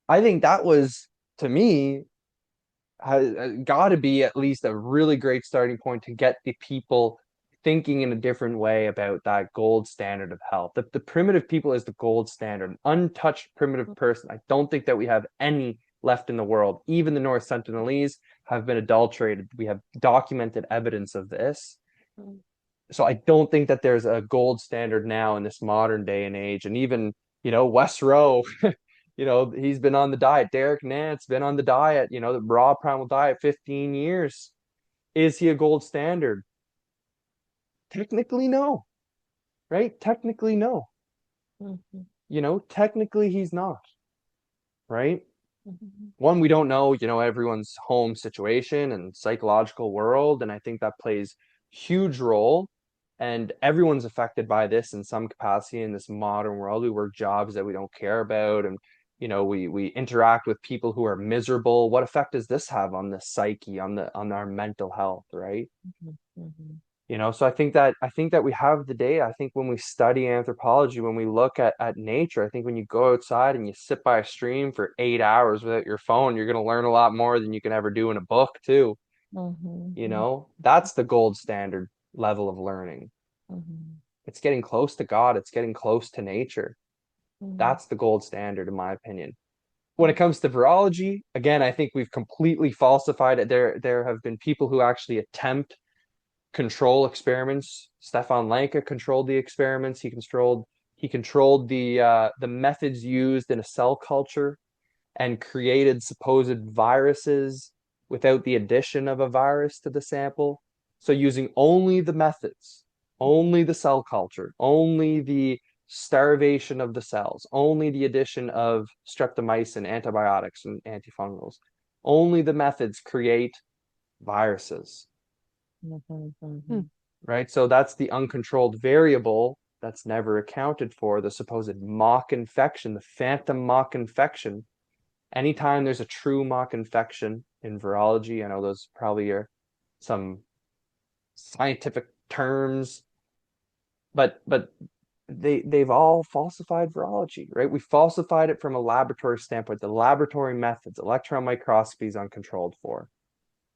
I think that was, to me, has got to be at least a really great starting point to get the people thinking in a different way about that gold standard of health. The primitive people is the gold standard, an untouched primitive person. I don't think that we have any left in the world. Even the North Sentinelese have been adulterated. We have documented evidence of this. So I don't think that there's a gold standard now in this modern day and age. And even, Wes Rowe, he's been on the diet. Derek Nance been on the diet, the raw primal diet, 15 years. Is he a gold standard? Technically, no. Right? Technically, no. Technically he's not. Right? One, we don't know, everyone's home situation and psychological world. And I think that plays huge role. And everyone's affected by this in some capacity in this modern world. We work jobs that we don't care about. And, we interact with people who are miserable. What effect does this have on the psyche, on our mental health, right? So I think that we have the data. I think when we study anthropology, when we look at nature, I think when you go outside and you sit by a stream for 8 hours without your phone, you're going to learn a lot more than you can ever do in a book too. That's the gold standard level of learning. It's getting close to God. It's getting close to nature. That's the gold standard, in my opinion. When it comes to virology, again, I think we've completely falsified it. There have been people who actually attempt control experiments. Stefan Lanka controlled the experiments. He controlled the methods used in a cell culture and created supposed viruses without the addition of a virus to the sample. So using only the methods, only the cell culture, only the starvation of the cells, only the addition of streptomycin, antibiotics, and antifungals, only the methods create viruses. Right? So that's the uncontrolled variable that's never accounted for, the supposed mock infection, the phantom mock infection. Anytime there's a true mock infection in virology, I know those probably are some scientific terms, but they've all falsified virology, right? We falsified it from a laboratory standpoint. The laboratory methods, electron microscopy is uncontrolled for.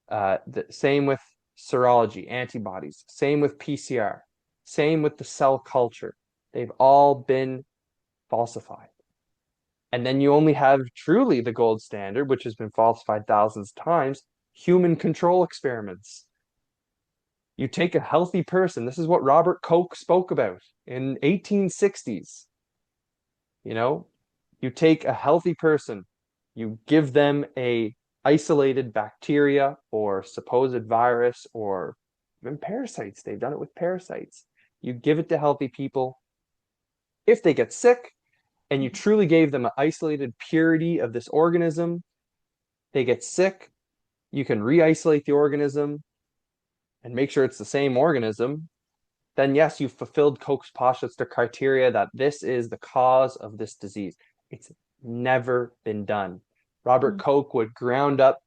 The same with serology, antibodies, same with PCR, same with the cell culture. They've all been falsified. And then you only have truly the gold standard, which has been falsified thousands of times, human control experiments. You take a healthy person. This is what Robert Koch spoke about in 1860s. You take a healthy person, you give them a isolated bacteria or supposed virus or even parasites. They've done it with parasites. You give it to healthy people. If they get sick and you truly gave them an isolated purity of this organism, they get sick, you can re-isolate the organism and make sure it's the same organism, then yes, you've fulfilled Koch's postulates, the criteria that this is the cause of this disease. It's never been done. Robert Koch would ground up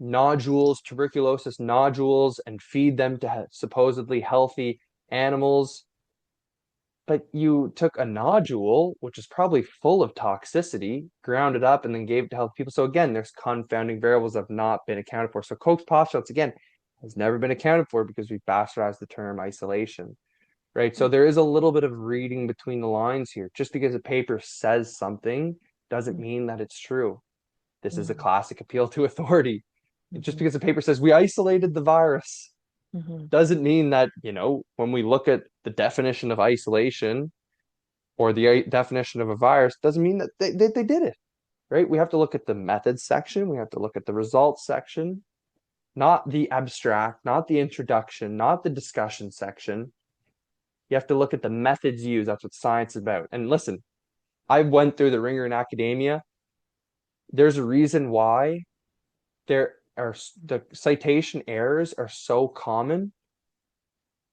nodules, tuberculosis nodules, and feed them to supposedly healthy animals. But you took a nodule, which is probably full of toxicity, ground it up, and then gave it to healthy people. So again, there's confounding variables that have not been accounted for. So Koch's postulates, again, has never been accounted for because we've bastardized the term isolation, right? So there is a little bit of reading between the lines here. Just because a paper says something doesn't mean that it's true. This is a classic appeal to authority. Just because a paper says we isolated the virus doesn't mean that, when we look at the definition of isolation or the definition of a virus, doesn't mean that they did it, right? We have to look at the methods section. We have to look at the results section, not the abstract, not the introduction, not the discussion section. You have to look at the methods used. That's what science is about. And listen, I went through the ringer in academia. There's a reason why the citation errors are so common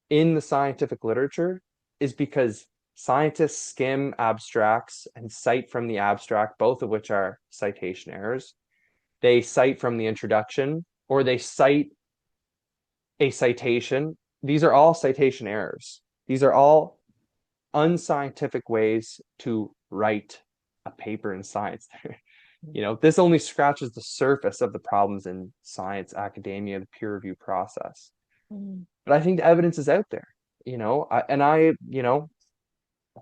in the scientific literature, is because scientists skim abstracts and cite from the abstract, both of which are citation errors. They cite from the introduction, or they cite a citation. These are all citation errors. These are all unscientific ways to write a paper in science. This only scratches the surface of the problems in science, academia, the peer review process. But I think the evidence is out there. I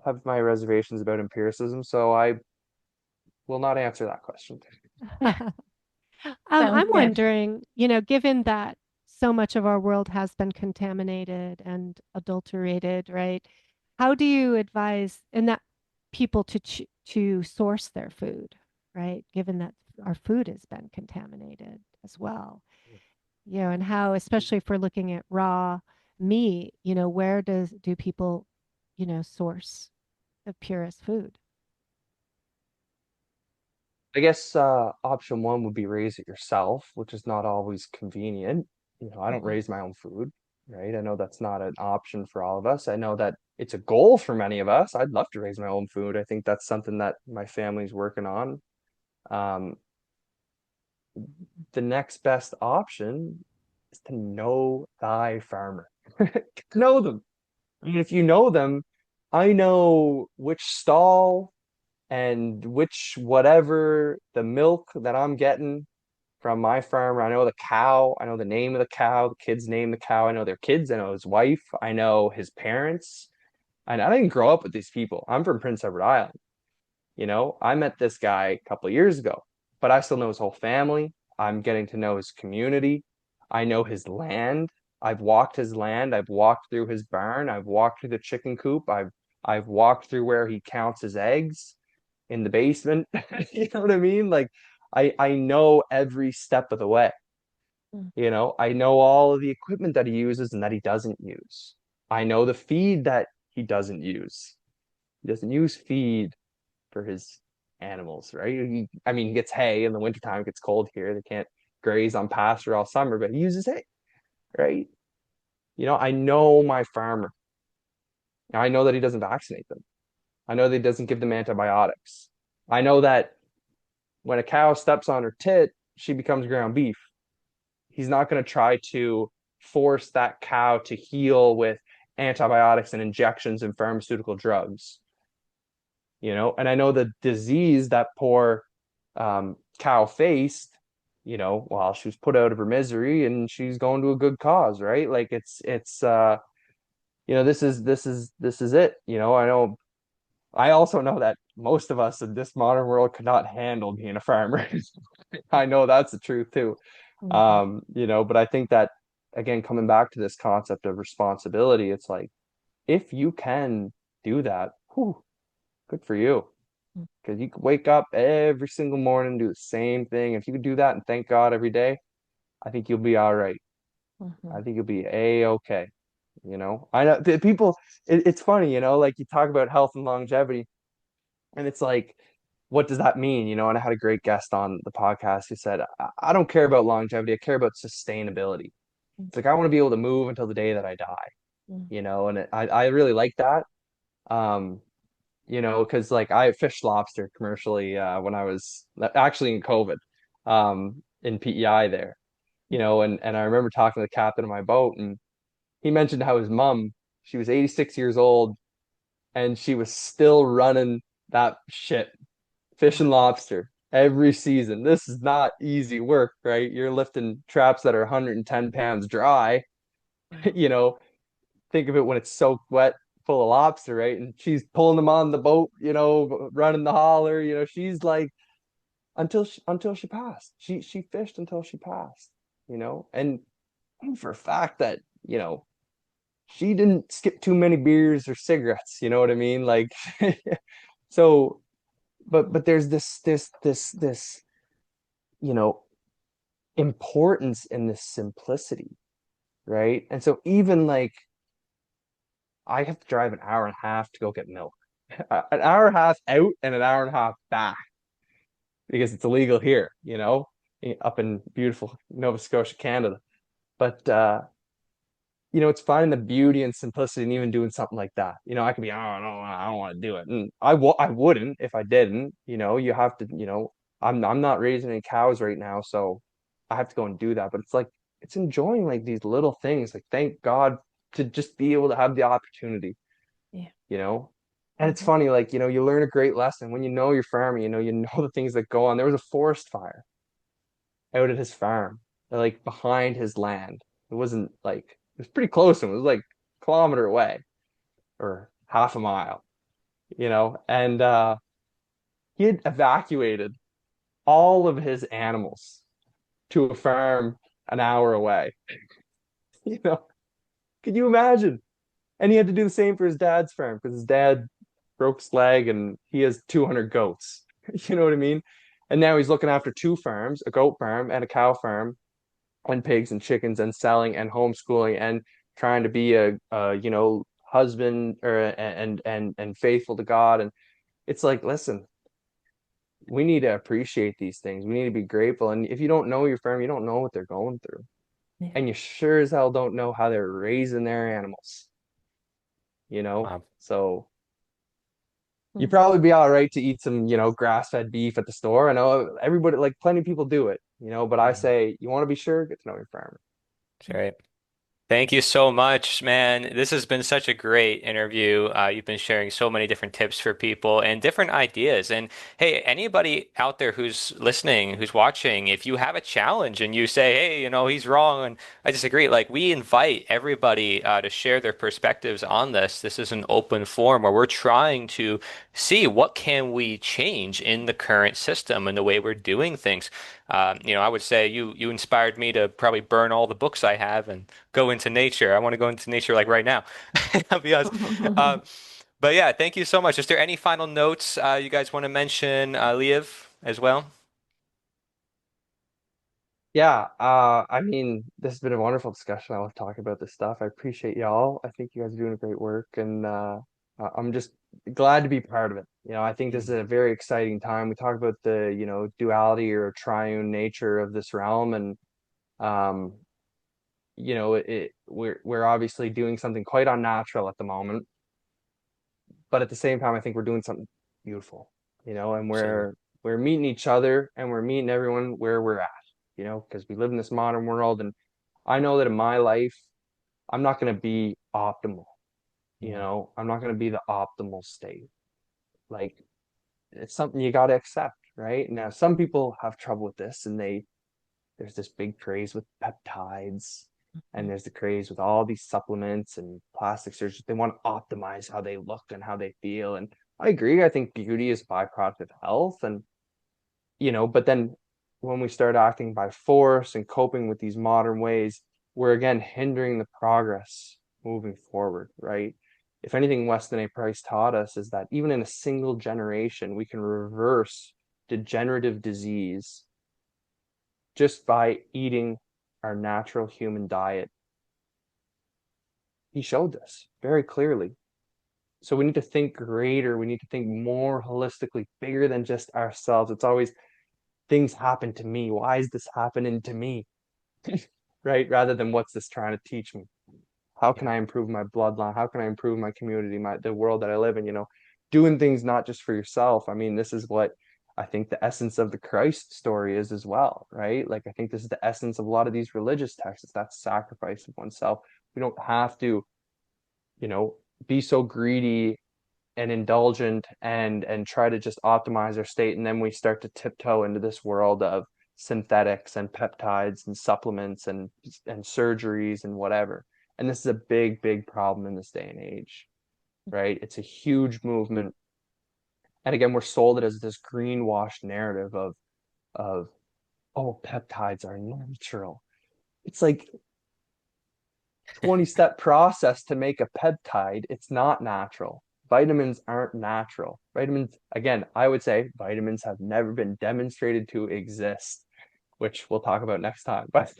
have my reservations about empiricism, so I will not answer that question. Sounds I'm good. wondering, given that so much of our world has been contaminated and adulterated, right? How do you advise and that people to source their food, right? Given that our food has been contaminated as well, and how, especially if we're looking at raw meat, where do people, source the purest food? I guess option one would be raise it yourself, which is not always convenient. I don't Mhm. raise my own food, right? I know that's not an option for all of us. I know that it's a goal for many of us. I'd love to raise my own food. I think that's something that my family's working on. Um, the next best option is to know thy farmer. Know them. I mean, if you know them, I know which stall and which whatever the milk that I'm getting from my farmer. I know the cow. I know the name of the cow, the kid's name of the cow. I know their kids. I know his wife. I know his parents. And I didn't grow up with these people. I'm from Prince Edward Island. I met this guy a couple of years ago, but I still know his whole family. I'm getting to know his community. I know his land. I've walked his land. I've walked through his barn. I've walked through the chicken coop. I've walked through where he counts his eggs in the basement. You know what I mean? Like I know every step of the way. Mm. I know all of the equipment that he uses and that he doesn't use. I know the feed that he doesn't use. He doesn't use feed for his animals, right? I mean, he gets hay in the wintertime, it gets cold here. They can't graze on pasture all summer, but he uses hay, right? I know my farmer. I know that he doesn't vaccinate them. I know that he doesn't give them antibiotics. I know that when a cow steps on her tit, she becomes ground beef. He's not going to try to force that cow to heal with antibiotics and injections and pharmaceutical drugs. And I know the disease that poor cow faced, while she was put out of her misery and she's going to a good cause, right? Like this is it. I also know that most of us in this modern world could not handle being a farmer. I know that's the truth too. Mhm. But I think that again, coming back to this concept of responsibility, it's like if you can do that, whew, good for you. Because you could wake up every single morning, do the same thing. If you could do that and thank God every day, I think you'll be all right. I Mhm. think you'll be a-okay. I know the people, it's funny, like you talk about health and longevity, and it's like, what does that mean? And I had a great guest on the podcast who said, I don't care about longevity, I care about sustainability. It's like, I want to be able to move until the day that I die, Mhm. and I really like that. Um, because like I fished lobster commercially when I was actually in COVID, in PEI there, and I remember talking to the captain of my boat, and he mentioned how his mom, she was 86 years old, and she was still running that shit, fishing lobster every season. This is not easy work, right? You're lifting traps that are 110 pounds dry, Wow. you know, think of it when it's soaked wet, full of lobster, right? And she's pulling them on the boat, running the holler. She's like until she passed. She fished until she passed, and I know for a fact that she didn't skip too many beers or cigarettes. You know what I mean? Like, so, but there's this you know importance in this simplicity, right? And so even like I have to drive an hour and a half to go get milk. An hour and a half out and an hour and a half back because it's illegal here, up in beautiful Nova Scotia, Canada. But it's finding the beauty and simplicity and even doing something like that. I could be, oh no, I don't want to do it. And I wouldn't if I didn't. You have to, I'm not raising any cows right now, so I have to go and do that. But it's like it's enjoying like these little things. Like thank God to just be able to have the opportunity Yeah. you know? And it's Mhm. funny, like, you learn a great lesson when you know your farmer, you know the things that go on. There was a forest fire out at his farm, like behind his land. It wasn't like it was pretty close to him. It was like kilometer away or half a mile, and he had evacuated all of his animals to a farm an hour away. You know, could you imagine? And he had to do the same for his dad's farm because his dad broke his leg and he has 200 goats. You know what I mean? And now he's looking after two farms, a goat farm and a cow farm, and pigs and chickens, and selling and homeschooling and trying to be a husband or and faithful to God. And it's like, listen, we need to appreciate these things. We need to be grateful. And if you don't know your farm, you don't know what they're going through. Yeah. And you sure as hell don't know how they're raising their animals, Wow. So you'd Mm. probably be all right to eat some, grass-fed beef at the store. I know everybody, like plenty of people do it, but I Mhm. say you want to be sure, get to know your farmer. That's right. Thank you so much, man. This has been such a great interview. You've been sharing so many different tips for people and different ideas. And hey, anybody out there who's listening, who's watching, if you have a challenge and you say, hey, he's wrong and I disagree, like we invite everybody to share their perspectives on this. This is an open forum where we're trying to see what can we change in the current system and the way we're doing things. I would say you inspired me to probably burn all the books I have and go into nature. I want to go into nature like right now. I'll be honest. But yeah, thank you so much. Is there any final notes you guys want to mention, Liev, as well? Yeah, I mean, this has been a wonderful discussion. I love talking about this stuff. I appreciate y'all. I think you guys are doing great work, and I'm just glad to be part of it. I think this is a very exciting time. We talk about the, duality or triune nature of this realm, and um, we're obviously doing something quite unnatural at the moment, but at the same time, I think we're doing something beautiful, and Absolutely. we're meeting each other and we're meeting everyone where we're at, because we live in this modern world, and I know that in my life, I'm not going to be optimal, Yeah. I'm not going to be the optimal state. Like, it's something you got to accept, right? Now, some people have trouble with this, and there's this big craze with peptides, and there's the craze with all these supplements and plastic surgery. They want to optimize how they look and how they feel. And I agree. I think beauty is a byproduct of health. And, but then when we start acting by force and coping with these modern ways, we're again hindering the progress moving forward, right? If anything, Weston A. Price taught us is that even in a single generation, we can reverse degenerative disease just by eating our natural human diet. He showed this very clearly. So we need to think greater. We need to think more holistically, bigger than just ourselves. It's always things happen to me. Why is this happening to me? Right? Rather than what's this trying to teach me? How can Yeah. I improve my bloodline? How can I improve my community, the world that I live in? Doing things not just for yourself. I mean, this is what I think the essence of the Christ story is as well, right? Like, I think this is the essence of a lot of these religious texts. That sacrifice of oneself. We don't have to, you know, be so greedy and indulgent and try to just optimize our state, and then we start to tiptoe into this world of synthetics and peptides and supplements and surgeries and whatever. And this is a big problem in this day and age, right? It's a huge movement. And again, we're sold it as this greenwashed narrative of oh, peptides are natural. It's like 20-step process to make a peptide. It's not natural. Vitamins aren't natural. Vitamins, again, I would say vitamins have never been demonstrated to exist, which we'll talk about next time. But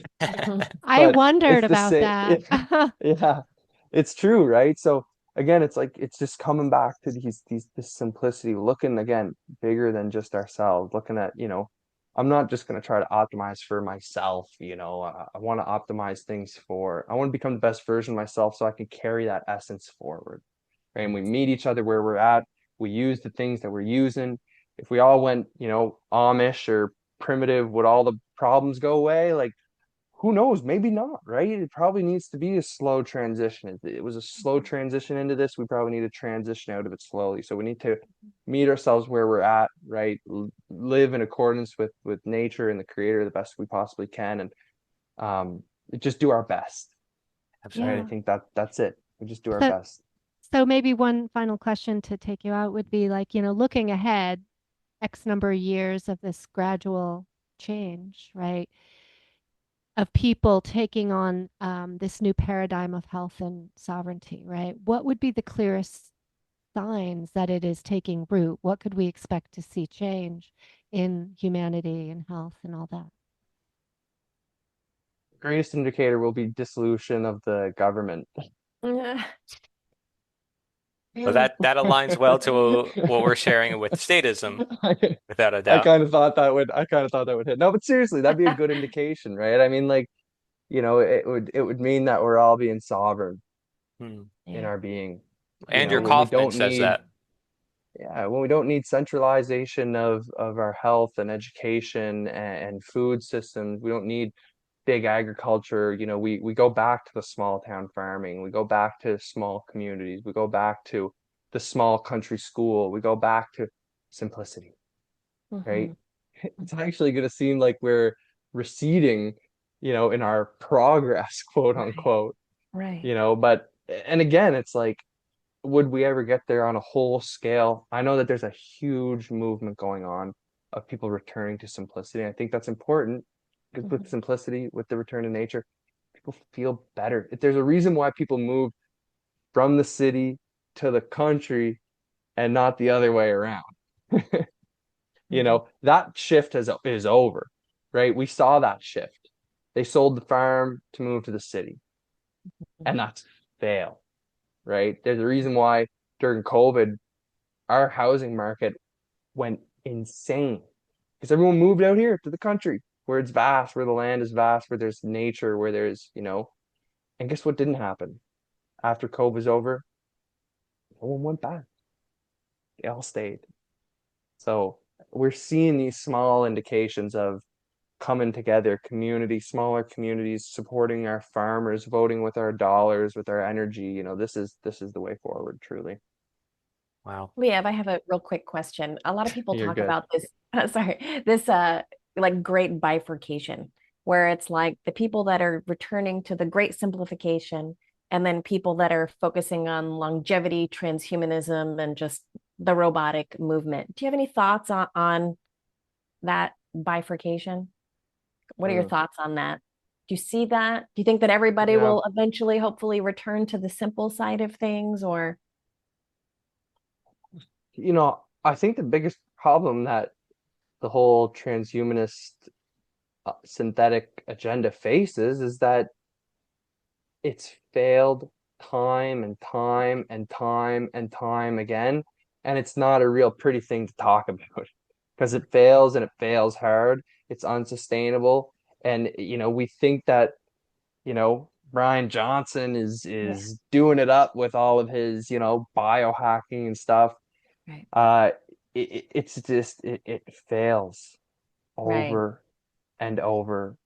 I but wondered it's the about same. that. Yeah, it's true, right? So again, it's like it's just coming back to these this simplicity, looking again bigger than just ourselves, looking at, I'm not just going to try to optimize for myself, I want to optimize things I want to become the best version of myself so I can carry that essence forward. Right? And we meet each other where we're at. We use the things that we're using. If we all went, Amish or primitive, would all the problems go away? Like, who knows? Maybe not, right? It probably needs to be a slow transition. It was a slow transition into this. We probably need to transition out of it slowly. So we need to meet ourselves where we're at, right? Live in accordance with nature and the creator the best we possibly can, and just do our best, right? I Yeah. Absolutely. think that's it. We just do our So, best. so maybe one final question to take you out would be like, looking ahead X number of years of this gradual change, right? Of people taking on this new paradigm of health and sovereignty, right? What would be the clearest signs that it is taking root? What could we expect to see change in humanity and health and all that? Greatest indicator will be dissolution of the government. So that aligns well to what we're sharing with statism, I, without a I doubt. kind of thought that would I kind of thought that would hit. No, but seriously, that'd be a good indication, right? I mean, like, it would mean that we're all being sovereign Hmm. in Yeah. our being. Andrew When we Kaufman don't says need that. yeah, when we don't need centralization of our health and education and food systems, we don't need big agriculture. We go back to the small town farming. We go back to small communities. We go back to the small country school. We go back to simplicity, right? Mhm. It's actually going to seem like we're receding, in our progress, quote Right. unquote, Right. but and again, it's like, would we ever get there on a whole scale? I know that there's a huge movement going on of people returning to simplicity. I think that's important because with Mhm. simplicity, with the return to nature, people feel better. If there's a reason why people move from the city to the country and not the other way around. Mhm. That shift is over, right? We saw that shift. They sold the farm to move to the city, and that's fail, right? There's a reason why during COVID, our housing market went insane because everyone moved out here to the country where it's vast, where the land is vast, where there's nature, where and guess what didn't happen after COVID was over? No one went back. They all stayed. So we're seeing these small indications of coming together, smaller communities supporting our farmers, voting with our dollars, with our energy. This is the way forward, truly. Wow. Liev, I have a real quick question. A lot of people You're talk good. about this, sorry, this like great bifurcation, where it's like the people that are returning to the great simplification, and then people that are focusing on longevity, transhumanism, and just the robotic movement. Do you have any thoughts on that bifurcation? What are your Mm. thoughts on that? Do you see that? Do you think that everybody Yeah. will eventually, hopefully, return to the simple side of things, or? I think the biggest problem that the whole transhumanist synthetic agenda faces is that it's failed time and time and time and time again. And it's not a real pretty thing to talk about because it fails and it fails hard. It's unsustainable. And, we think that, Brian Johnson is Yeah. is doing it up with all of his, biohacking and stuff. Right. Uh, it's just it fails Right. over and over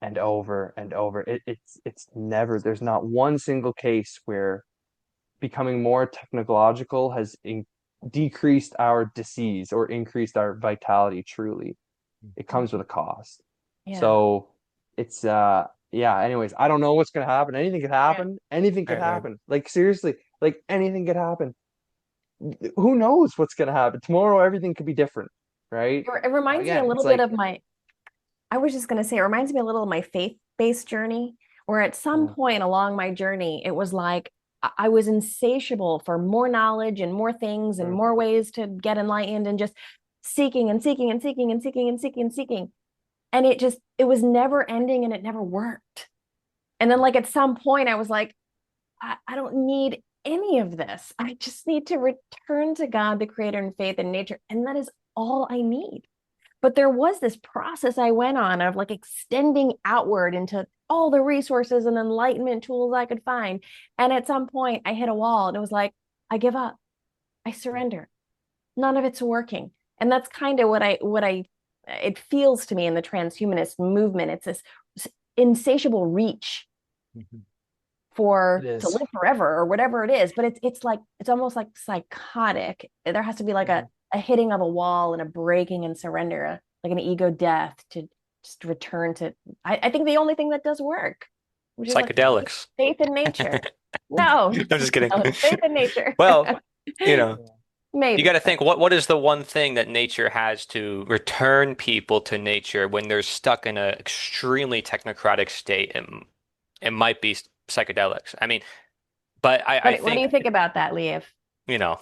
and over and over. It's never, there's not one single case where becoming more technological has decreased our disease or increased our vitality truly. It comes with a cost. Yeah. So it's yeah, anyways, I don't know what's gonna happen. Anything could Yeah. happen. Anything could Right, right. happen. Like seriously, like anything could happen. Who knows what's gonna happen? Tomorrow everything could be different, right? It reminds me a Again, it's little bit like of I was just going to say, it reminds me a little of my faith-based journey, where at some yeah. point along my journey, it was like I was insatiable for more knowledge and more things and Mm. more ways to get enlightened, and just seeking and seeking and seeking and seeking and seeking and seeking. And it was never ending and it never worked. And then, like, at some point, I was like, I don't need any of this. I just need to return to God, the creator, and faith and nature. And that is all I need. But there was this process I went on of like extending outward into all the resources and enlightenment tools I could find. And at some point, I hit a wall and it was like, I give up. I surrender. None of it's working. And that's kind of it feels to me in the transhumanist movement. It's this insatiable reach Mhm. It to is. live forever or whatever it is, but it's like it's almost like psychotic. There has to be like Mhm. a hitting of a wall and a breaking and surrender, like an ego death, to just return to. I think the only thing that does work which is like Psychedelics. faith in nature. No, I'm just kidding. no, it's faith in nature. Well, you know, you got Maybe. to think what is the one thing that nature has to return people to nature when they're stuck in an extremely technocratic state? It might be psychedelics. I mean, but I What do you think, think about that, Liev? you know,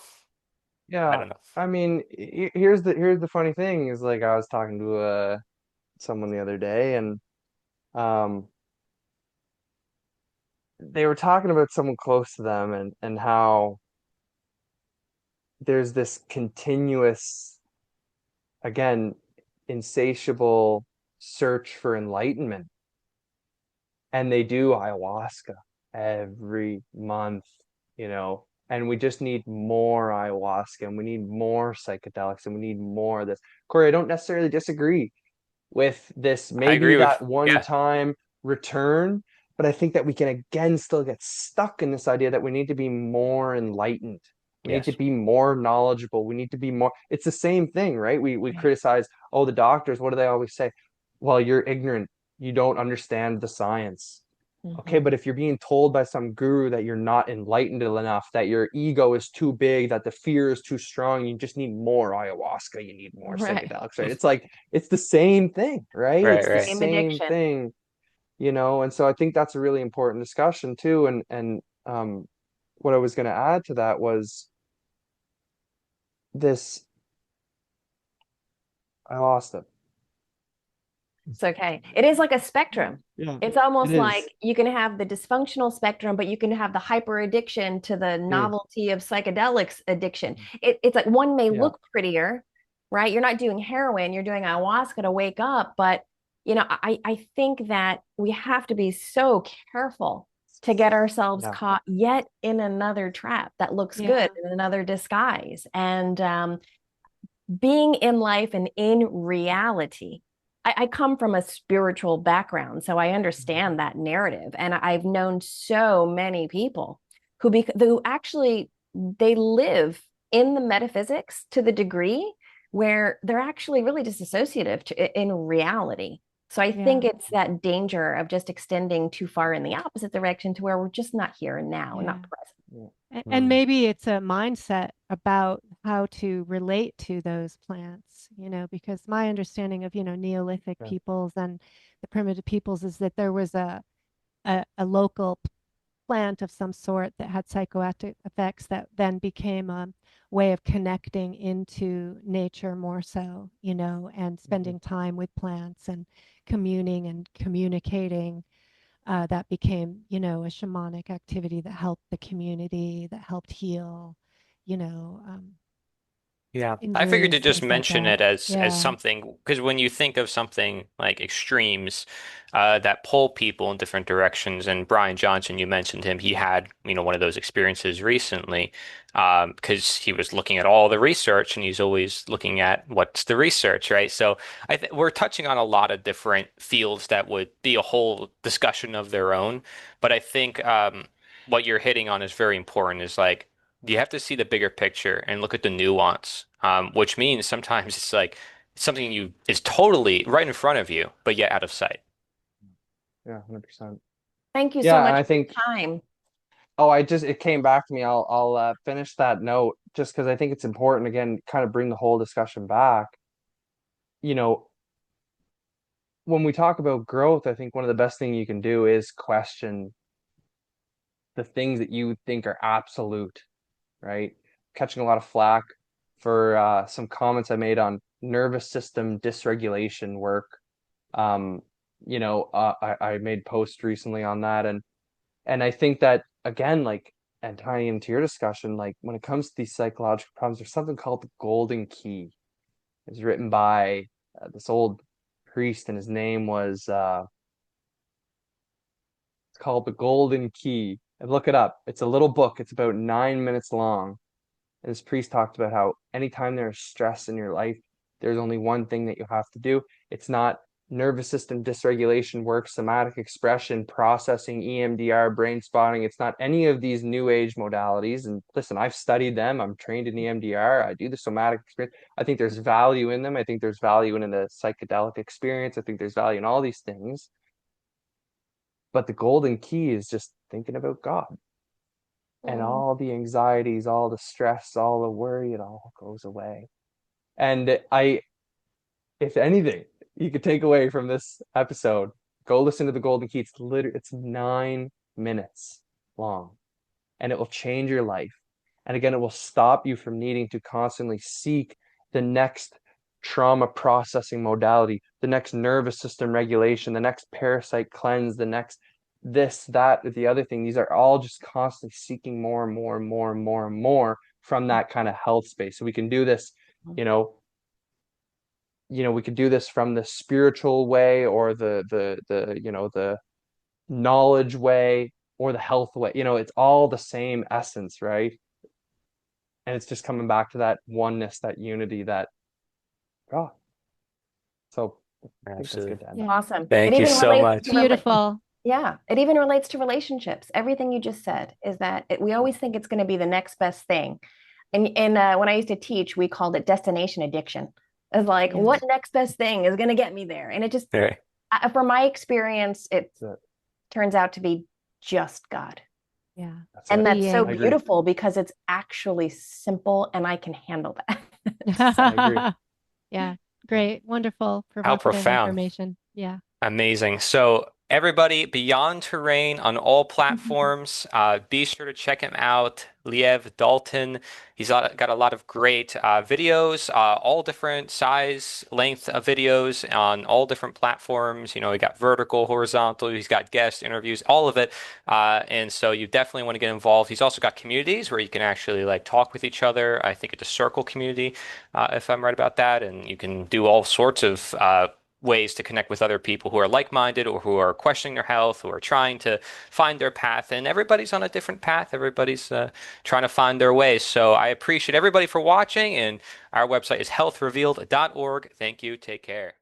I Yeah. don't know. I mean, here's the funny thing is like I was talking to someone the other day and um they were talking about someone close to them and how there's this continuous, again, insatiable search for enlightenment. And they do ayahuasca every month, and we just need more ayahuasca and we need more psychedelics and we need more of this. Corey, I don't necessarily disagree with this, I maybe agree with, that one yeah, time return, but I think that we can again still get stuck in this idea that we need to be more enlightened. We need to yes. be more knowledgeable. We need to be more. It's the same thing, right? We Right. criticize, oh, the doctors, what do they always say? Well, you're ignorant. You don't understand the science. Okay, Mhm. but if you're being told by some guru that you're not enlightened enough, that your ego is too big, that the fear is too strong, you just need more ayahuasca, you need more Right. psychedelics, right? It's like it's the same thing, right? Right, It's the right. Same same addiction. thing, and so I think that's a really important discussion too. And what I was going to add to that was this. I lost it. It's okay. It is like a spectrum. Yeah, It's it almost is. like you can have the dysfunctional spectrum, but you can have the hyper addiction to the Mm, novelty of psychedelics addiction. It's like one may yeah, look prettier, right? You're not doing heroin, you're doing ayahuasca to wake up. But, I think that we have to be so careful to get ourselves yeah, caught yet in another trap that looks Yeah. good in another disguise. And being in life and in reality. I come from a spiritual background, so I understand that narrative. And I've known so many people who actually they live in the metaphysics to the degree where they're actually really disassociative in reality. So I think Yeah. it's that danger of just extending too far in the opposite direction to where we're just not here and now and Yeah. not present. yeah. And Mm, maybe it's a mindset about how to relate to those plants, because my understanding of, Neolithic yeah. peoples and the primitive peoples is that there was a local plant of some sort that had psychoactive effects that then became a way of connecting into nature more so, and Mhm. spending time with plants and communing and communicating. That became, a shamanic activity that helped the community, that helped heal, you know, um, Yeah, I figured injuries, to just things like mention that. it as Yeah. something because when you think of something like extremes that pull people in different directions, and Brian Johnson, you mentioned him, he had one of those experiences recently because he was looking at all the research and he's always looking at what's the research, right? So I th we're touching on a lot of different fields that would be a whole discussion of their own, but I think what you're hitting on is very important. Is like you have to see the bigger picture and look at the nuance, which means sometimes it's like something you is totally right in front of you, but yet out of sight. Yeah, 100%. Thank you so Yeah, and much I for think, your time. oh, it came back to me. I'll finish that note just because I think it's important again, kind of bring the whole discussion back. You know, when we talk about growth, I think one of the best thing you can do is question the things that you think are absolute, right? Catching a lot of flack for some comments I made on nervous system dysregulation work. Um, I made posts recently on that, and I think that again, like, and tying into your discussion, like when it comes to these psychological problems, there's something called the golden key. It's written by this old priest, and his name was it's called the Golden Key. And look it up. It's a little book. It's about 9 minutes long. And this priest talked about how anytime there's stress in your life, there's only one thing that you have to do. It's not nervous system dysregulation work, somatic expression, processing, EMDR, brain spotting. It's not any of these new age modalities. And listen, I've studied them. I'm trained in EMDR. I do the somatic experience. I think there's value in them. I think there's value in the psychedelic experience. I think there's value in all these things. But the golden key is just thinking about God. And all the anxieties, all the stress, all the worry, it all goes away. And if anything, you could take away from this episode, go listen to the Golden Key. It's 9 minutes long, and it will change your life. And again, it will stop you from needing to constantly seek the next trauma processing modality, the next nervous system regulation, the next parasite cleanse, the next this, that, the other thing. These are all just constantly seeking more and more and more and more and more from that kind of health space. So we can do this, we could do this from the spiritual way, or the knowledge way, or the health way. It's all the same essence, right? And it's just coming back to that oneness, that unity, so I think that's good to end. Yeah. Awesome. Thank you so much. Beautiful. Yeah, it even relates to relationships. Everything you just said is that we always think it's going to be the next best thing. And when I used to teach, we called it destination addiction. It's like, what next best thing is going to get me there? And it just, from my experience, it turns out to be just God. Yeah. That's so beautiful because it's actually simple and I can handle that. I agree. Yeah. Great. Wonderful. How profound. Information. Yeah. Amazing. So everybody, Beyond Terrain on all platforms. Be sure to check him out. Liev Dalton. He's got a lot of great videos, all different size, length of videos on all different platforms. He got vertical, horizontal. He's got guest interviews, all of it. And so you definitely want to get involved. He's also got communities where you can actually talk with each other. I think it's a circle community, if I'm right about that. And you can do all sorts of ways to connect with other people who are like-minded or who are questioning their health, who are trying to find their path. And everybody's on a different path. Everybody's trying to find their way. So I appreciate everybody for watching. And our website is healthrevealed.org. Thank you. Take care.